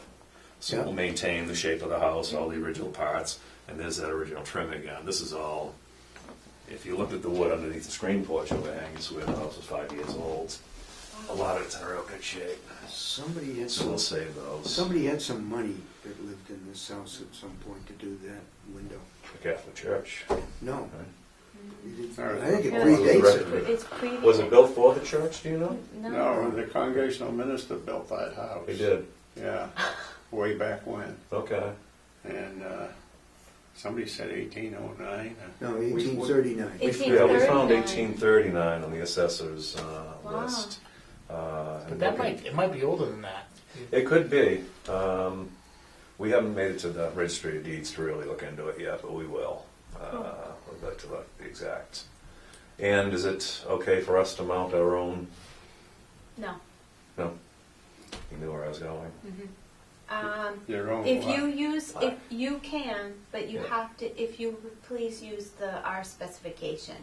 So Yeah. we'll maintain the shape of the house, all the original parts, and there's that original trim again. This is all. If you looked at the wood underneath the screen porch overhang, you swear the house was 5 years old. A lot of it's in real good shape. Somebody had So we'll some, save those. somebody had some money that lived in this house at some point to do that window. The Catholic Church. No. All I right. think it No, predates it's- it. It's previous. Was it built for the church, do you know? No, the congregational minister built that house. He did. Yeah, way back when. Okay. And somebody said 1809. No, 1839. Yeah, we found 1839. 1839 on the assessor's Wow. list. But that it might be older than that. It could be. We haven't made it to the registry of deeds to really look into it yet, but we will. We'd like to look at the exact. And is it okay for us to mount our own? No. No. You knew where I was going. Your own If what? you use, if you can, but you Yeah. have to, if you would please use our specification.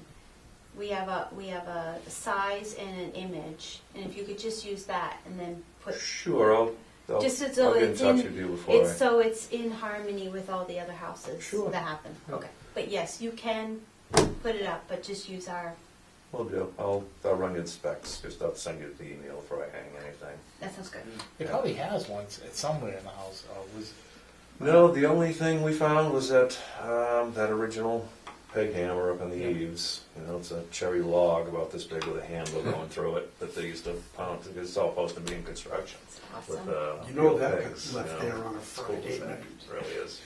We have a size and an image, and if you could just use that and then put, Sure, I'll just so get in it's touch in, with you before. it's so it's in harmony with all the other houses Sure. that happen. Yeah. Okay, but yes, you can put it up, but just use our, Will do. I'll run you the specs. Just I'll send you the email before I hang anything. that sounds good. It probably has one somewhere in the house. Was No, the only thing we found was that that original peg hammer up in the eaves. You know, it's a cherry log about this big with a handle going through it that they used to pound. It's all supposed to be in construction. Awesome. With, You know real that pegs, got left you know. there on a It's cool Friday as that. night. It really is.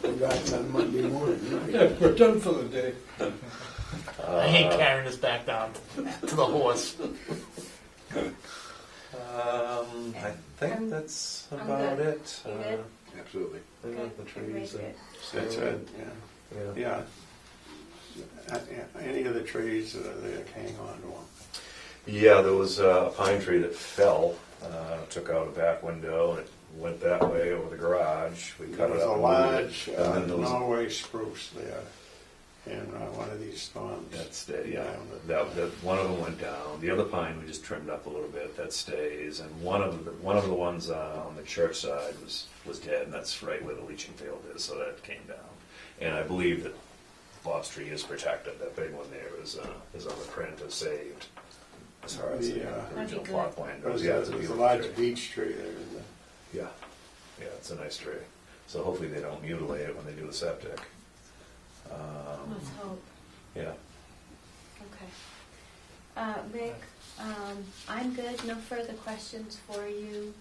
We got on Monday morning, right? Yeah, we're done for the day. I ain't carrying this back down to the horse. I think that's I'm about good. it. You good? Absolutely. Yeah, Good. the Great, trees. good. That's it, Yeah. yeah. Any of the trees that are there, hang on to them. Yeah, there was a pine tree that fell, took out a back window, and it went that way over the garage. We cut it There's out. a and large moved it. And then there was Norway spruce there in one of these storms. that stayed, yeah. Yeah. That one of them went down. The other pine we just trimmed up a little bit. That stays. And one of the ones on the church side was dead, and that's right where the leaching field is. So that came down. And I believe that Bob's tree is protected. That big one there is on the print is saved. As far as the That'd original be plot good. plan There's goes, yeah, it's a a beautiful large tree. beech tree there. Isn't there? Yeah, yeah, it's a nice tree. So hopefully they don't mutilate it when they do the septic. Let's hope. Yeah. Okay. Rick, I'm good. No further questions for you.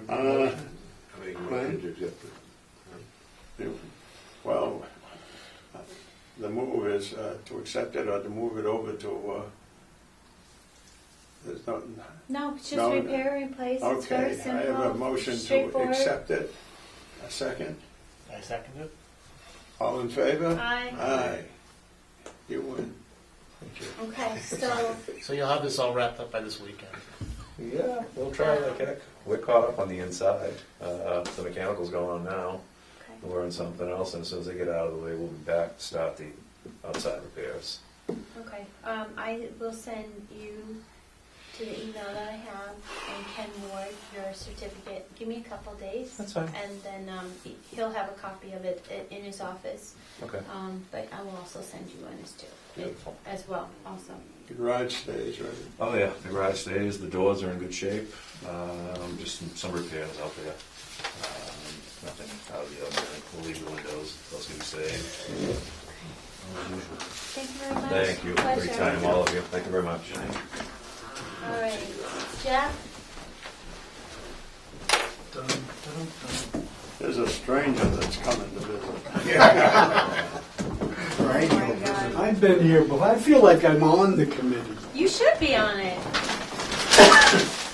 I make a motion to accept it. Well, the move is to accept it or to move it over to, there's no, No, it's just No, repair and replace. It's very okay, I simple. have a motion to straightforward. accept it. A second. I second it. All in favor? Aye. Aye. You win. Okay, so, So you'll have this all wrapped up by this weekend. Yeah, we'll try to we're caught up on the inside. The mechanical's going on now. okay. We're in something else, and as soon as they get out of the way, we'll be back to start the outside repairs. Okay, I will send you to the email that I have and Ken Ward your certificate. Give me a couple days. That's fine. And then he'll have a copy of it in his office. Okay. But I will also send you one Beautiful. as well, also. Garage stays, right? Oh yeah, the garage stays. The doors are in good shape. Just some repairs out there. Nothing out of the ordinary. We'll leave the windows. Those can be saved. Thank you very much. Thank you for your time, all of you. Thank you very much. All right, Jeff? There's a stranger that's coming to visit. Right? Oh my God. I've been here, but I feel like I'm on the committee. You should be on it.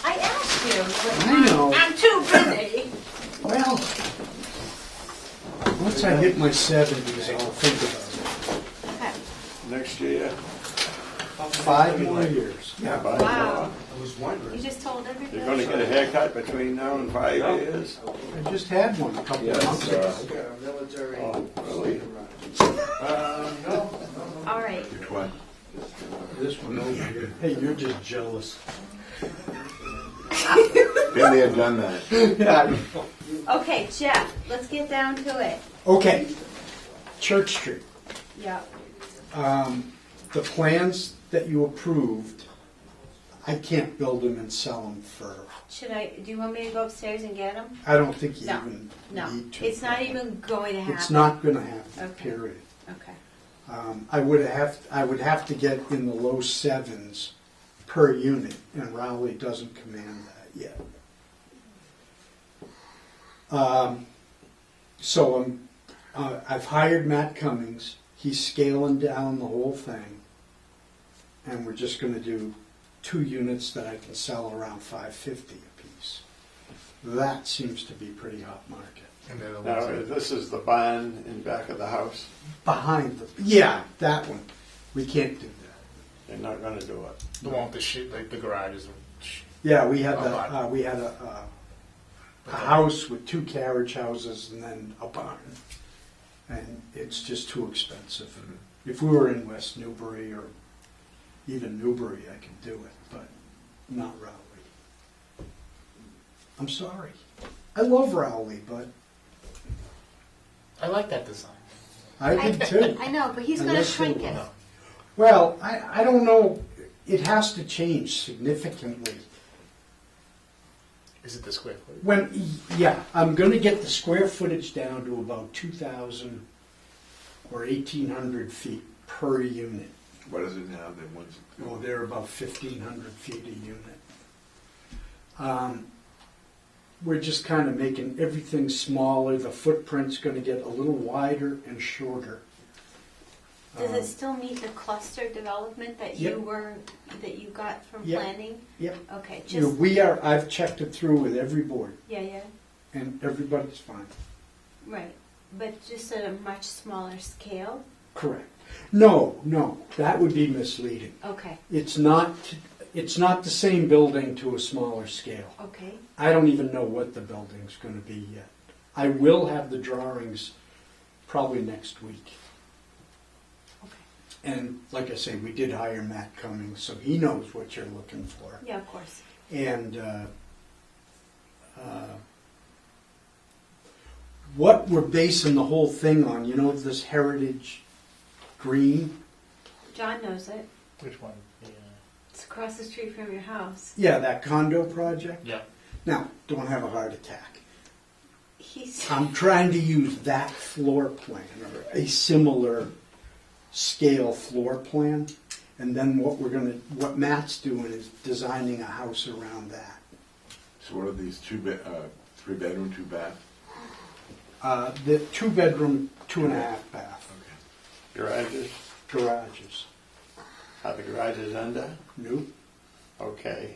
I asked you. But I know. I'm too busy. Well, once I hit my 70s, I'll think about it. Okay. Next year. 5 more years. Yeah. Wow. I was wondering. You just told everybody. You're gonna get a haircut between now and 5 years? I just had one a couple of months ago. Oh, really? All right. Which one? This one over here. Hey, you're just jealous. Been there, done that. Yeah. Okay, Jeff, let's get down to it. Okay. Church Street. Yeah. The plans that you approved, I can't build them and sell them for, Do you want me to go upstairs and get them? I don't think you No, even no. need to. It's not even going to happen. It's not going to happen, Okay. period. Okay. I would have to get in the low 7s per unit, and Rowley doesn't command that yet. So I've hired Matt Cummings. He's scaling down the whole thing, and we're just going to do 2 units that I can sell around $550 a piece. That seems to be pretty hot market. And they're the Now, ones that- this is the barn in back of the house. Behind that one. We can't do that. You're not gonna do it. the one with the shit, like the garages. Yeah, we had A barn. we had a house with 2 carriage houses and then a barn, and it's just too expensive. If we were in West Newbury or even Newbury, I could do it, but not Rowley. I'm sorry. I love Rowley, but I like that design. I did too. I know, but he's I going to love shrink Silver. it. Well, I don't know. It has to change significantly. Is it the square foot? I'm going to get the square footage down to about 2,000 or 1,800 feet per unit. What is it now? Then one's. Oh, they're about 1,500 feet a unit. We're just kind of making everything smaller. The footprint's going to get a little wider and shorter. Does it still meet the cluster development that Yep. that you got from Yep. planning? Yep. Okay, You know, just I've checked it through with every board, yeah, and everybody's fine. right. But just at a much smaller scale. Correct. No, that would be misleading. Okay, It's not the same building to a smaller scale. okay, I don't even know what the building's going to be yet. I will have the drawings probably next week. okay. And like I say, we did hire Matt Cummings, so he knows what you're looking for. Yeah, of course. And what we're basing the whole thing on, you know, this heritage green? John knows it. Which one? It's across the street from your house. Yeah, that condo project. Yeah. Now, don't have a heart attack. He's I'm trying to use that floor plan or a similar scale floor plan, and then what Matt's doing is designing a house around that. So what are these 3 bedroom, 2 bath? The 2 bedroom, 2.5 bath Garages? garages. Are the garages under? Nope. Okay.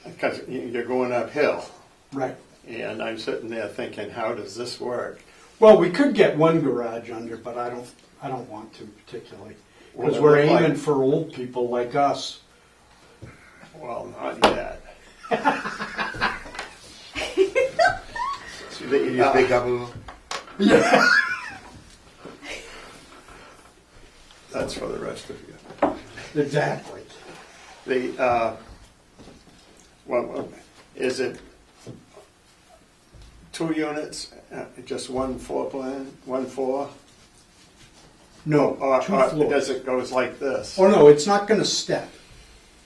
Because you're going uphill, Right. and I'm sitting there thinking, how does this work? Well, we could get one garage under, but I don't want to particularly. Will Because it we're look like- aiming for old people like us. Well, not yet. You just pick up a little. That's for the rest of you. Exactly. The, well, is it 2 units, just one floor plan, 1 floor? No, Or 2 does floors. it goes like this? Oh, no, it's not gonna step.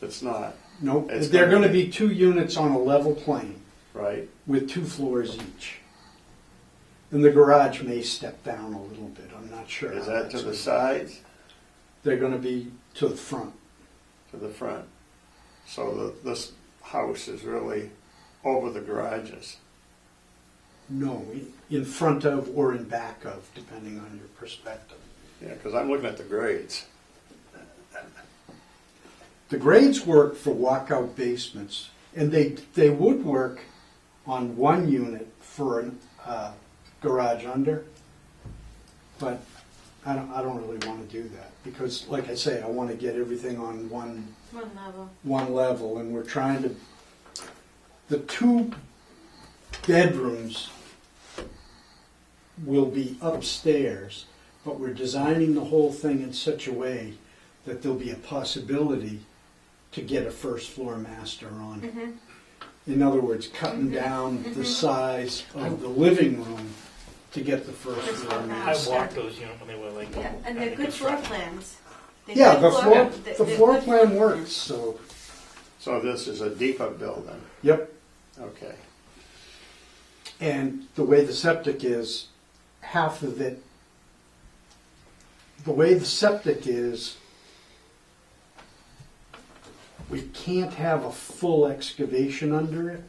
It's not, No, It's they're gonna gonna be 2 units on a level plane right? with 2 floors each. And the garage may step down a little bit, I'm not sure. Is how that to that's the gonna- sides, They're gonna be to the front. to the front? So this house is really over the garages. No, in front of or in back of, depending on your perspective. Yeah, because I'm looking at the grades. The grades work for walkout basements, and they would work on 1 unit for a garage under, but I don't really want to do that, because like I say, I want to get everything on One level. one level, and we're trying to, the 2 bedrooms will be upstairs, but we're designing the whole thing in such a way that there'll be a possibility to get a first floor master on. Mm-hmm. In other words, cutting down the size of the living room to get the first First floor floor master. I walked those, you know, when they were like. Yeah, and they're good floor plans. They're Yeah, good the they're floor good- plan works, so, So this is a deeper building, yep. okay. And the way the septic is, half of it, the way the septic is, we can't have a full excavation under it,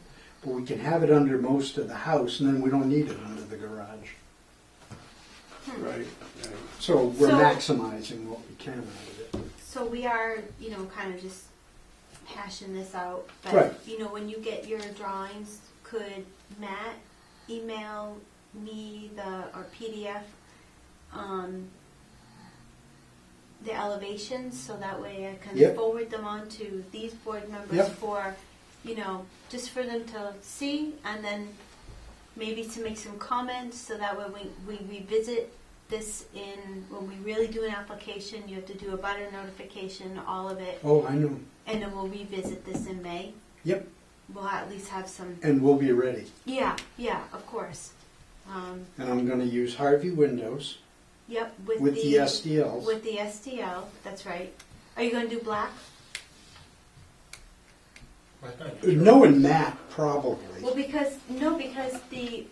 but we can have it under most of the house, and then we don't need it under the garage. Right, right. So we're So- maximizing what we can out of it. So we are, kind of just hashing this out. But, Right. when you get your drawings, could Matt email me or PDF, the elevations, so that way I can Yep. forward them on to these board members Yep. for, just for them to see, and then maybe to make some comments, so that way we revisit this when we really do an application, you have to do a butter notification, all of it, Oh, I know. and then we'll revisit this in May. Yep, We'll at least have some, and we'll be ready. yeah, of course. And I'm gonna use Harvey windows Yep, with the SDLs. With the SDL, that's right. Are you gonna do black? Knowing Matt, probably. Well, because the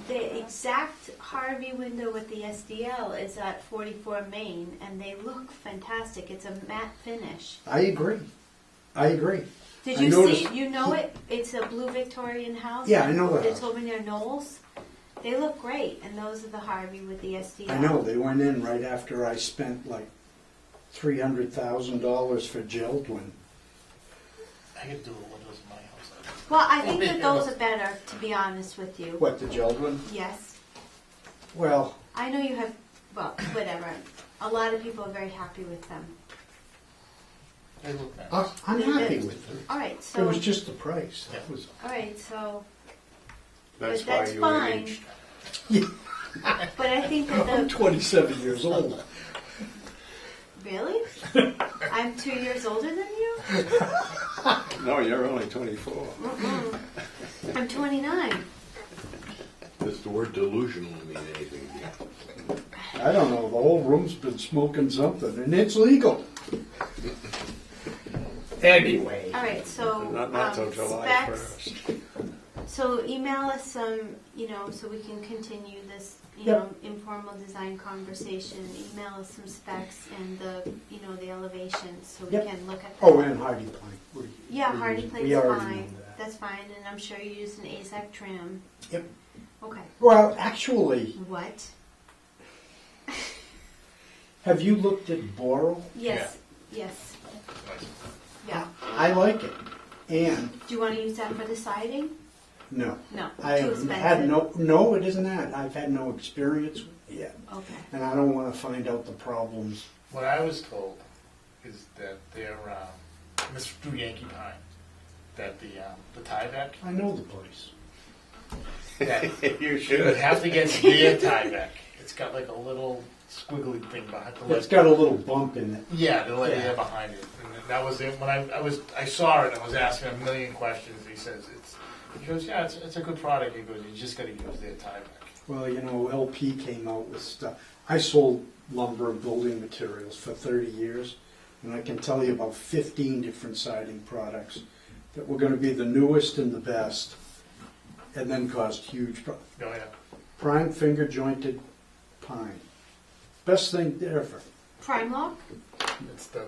exact Harvey window with the SDL is at 44 Main, and they look fantastic. It's a matte finish. I agree. Did I you noticed see? You know it. It's a blue Victorian house. Yeah, I know the It's house. over near Knowles. They look great, and those are the Harvey with the SDL. I know, they went in right after I spent like $300,000 for Geldwin. I could do windows in my house. Well, I think that those are better, to be honest with you. What, the Geldwin? Yes. Well, I know you have, well, whatever. A lot of people are very happy with them. They look nice. I'm happy with them. All right, It so, was just the price, that was. all right, so, That's but why that's you fine. aged. But I think that I'm the, 27 years old. really? I'm 2 years older than you? No, you're only 24. Mm-mm. I'm 29. Does the word delusional mean anything to you? I don't know, the whole room's been smoking something, and it's legal. Anyway. All right, so, Not till July specs. 1st. So email us some, so we can continue this, Yep. informal design conversation. Email us some specs and the elevations, so we Yep. can look at that. Oh, and Hardy Plank. Yeah, Hardy Plank's we already fine. know that. That's fine, and I'm sure you use an AZAC trim. Yep. Okay. Well, actually, What? have you looked at Boral? Yes. Yes. Yeah. I like it. And, Do you want to use that for the siding? no. No. I Too have expensive. had no, it isn't that. I've had no experience with it yet. Okay. And I don't want to find out the problems What I was told is that they're, this is through Yankee Pine, that the Tyvek, I know the place. that You you should. have to get their Tyvek. It's got like a little squiggly thing behind the It's got a little bump in it. Yeah, the lady Yeah. there behind it. And that was it. When I saw it, I was asking a million questions. He says, he goes, yeah, it's a good product. He goes, you just got to use their Tyvek. Well, you know, LP came out with stuff. I sold lumber and building materials for 30 years, and I can tell you about 15 different siding products that were going to be the newest and the best, and then caused huge problems. Oh, yeah. Prime finger jointed pine. Best thing ever. Prime lock? It's the,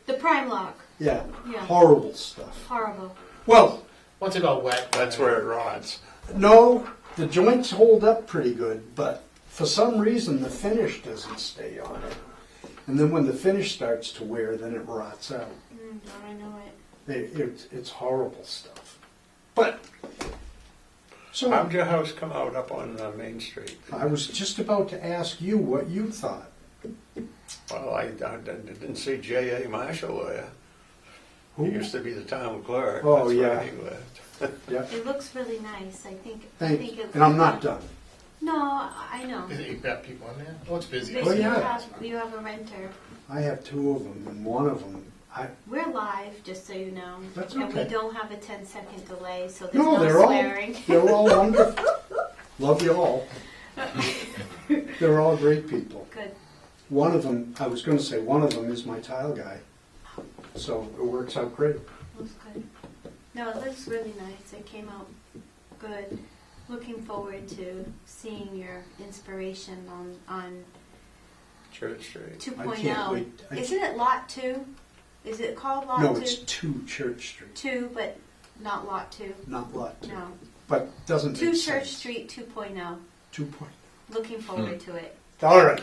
The prime lock. Yeah, Yeah. horrible stuff. Horrible. Well, once it got wet. That's where it rots. no, the joints hold up pretty good, but for some reason the finish doesn't stay on it. And then when the finish starts to wear, then it rots out. Don't I know it? It's horrible stuff. But, so How'd your house come out up on Main Street? I was just about to ask you what you thought. Well, I didn't see J.A. Marshall there. Who? He used to be the town clerk. Oh, That's yeah. where he lived. Yeah, It looks really nice. I think thanks. it And I'm not done. No, I know. Is it, you've got people in there? Oh, it's busy. But Oh, you yeah. you have a renter. I have two of them, and one of them, We're live, just so you know. That's And we okay. don't have a 10-second delay, so there's no, no they're swearing. they're all wonderful. Love you all. They're all great people. Good. One of them, I was going to say, one of them is my tile guy. So it works out great. Looks good. No, it looks really nice. It came out good. Looking forward to seeing your inspiration on Church Street. 2.0. I can't wait. Isn't it Lot 2? Is it called Lot 2? No, it's 2 Church Street, 2, but not Lot 2. not Lot 2. No. But doesn't 2 make Church sense. Street 2.0. 2 point. Looking forward to it. All right.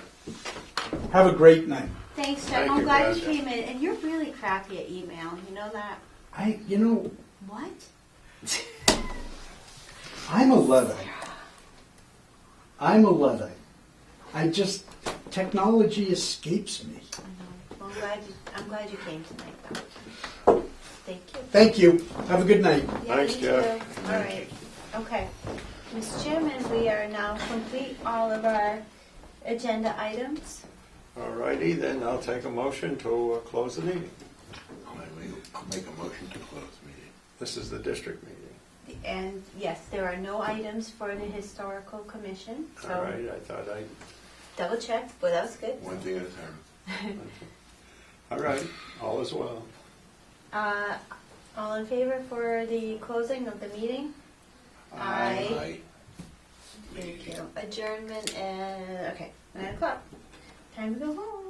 Have a great night. Thanks, Jeff. Thank I'm you, glad you Gretchen. came in. And you're really crappy at email. You know that? You know, What? I'm a Luddite. I'm a Luddite. Technology escapes me. Well, I'm glad you came tonight, though. Thank you. Thank you. Have a good night. Yeah, Thanks, you Jeff. too. All right. Okay. Mr. Chairman, we are now complete all of our agenda items. All righty, then I'll take a motion to close the meeting. I'll make a motion to close the meeting. This is the district meeting. And yes, there are no items for the historical commission. So All right, I thought I, double check, but that was good. One thing at a time. all right, all is well. All in favor for the closing of the meeting? Aye. Aye. Thank you. Adjournment at, okay, 9 o'clock. Time to go home.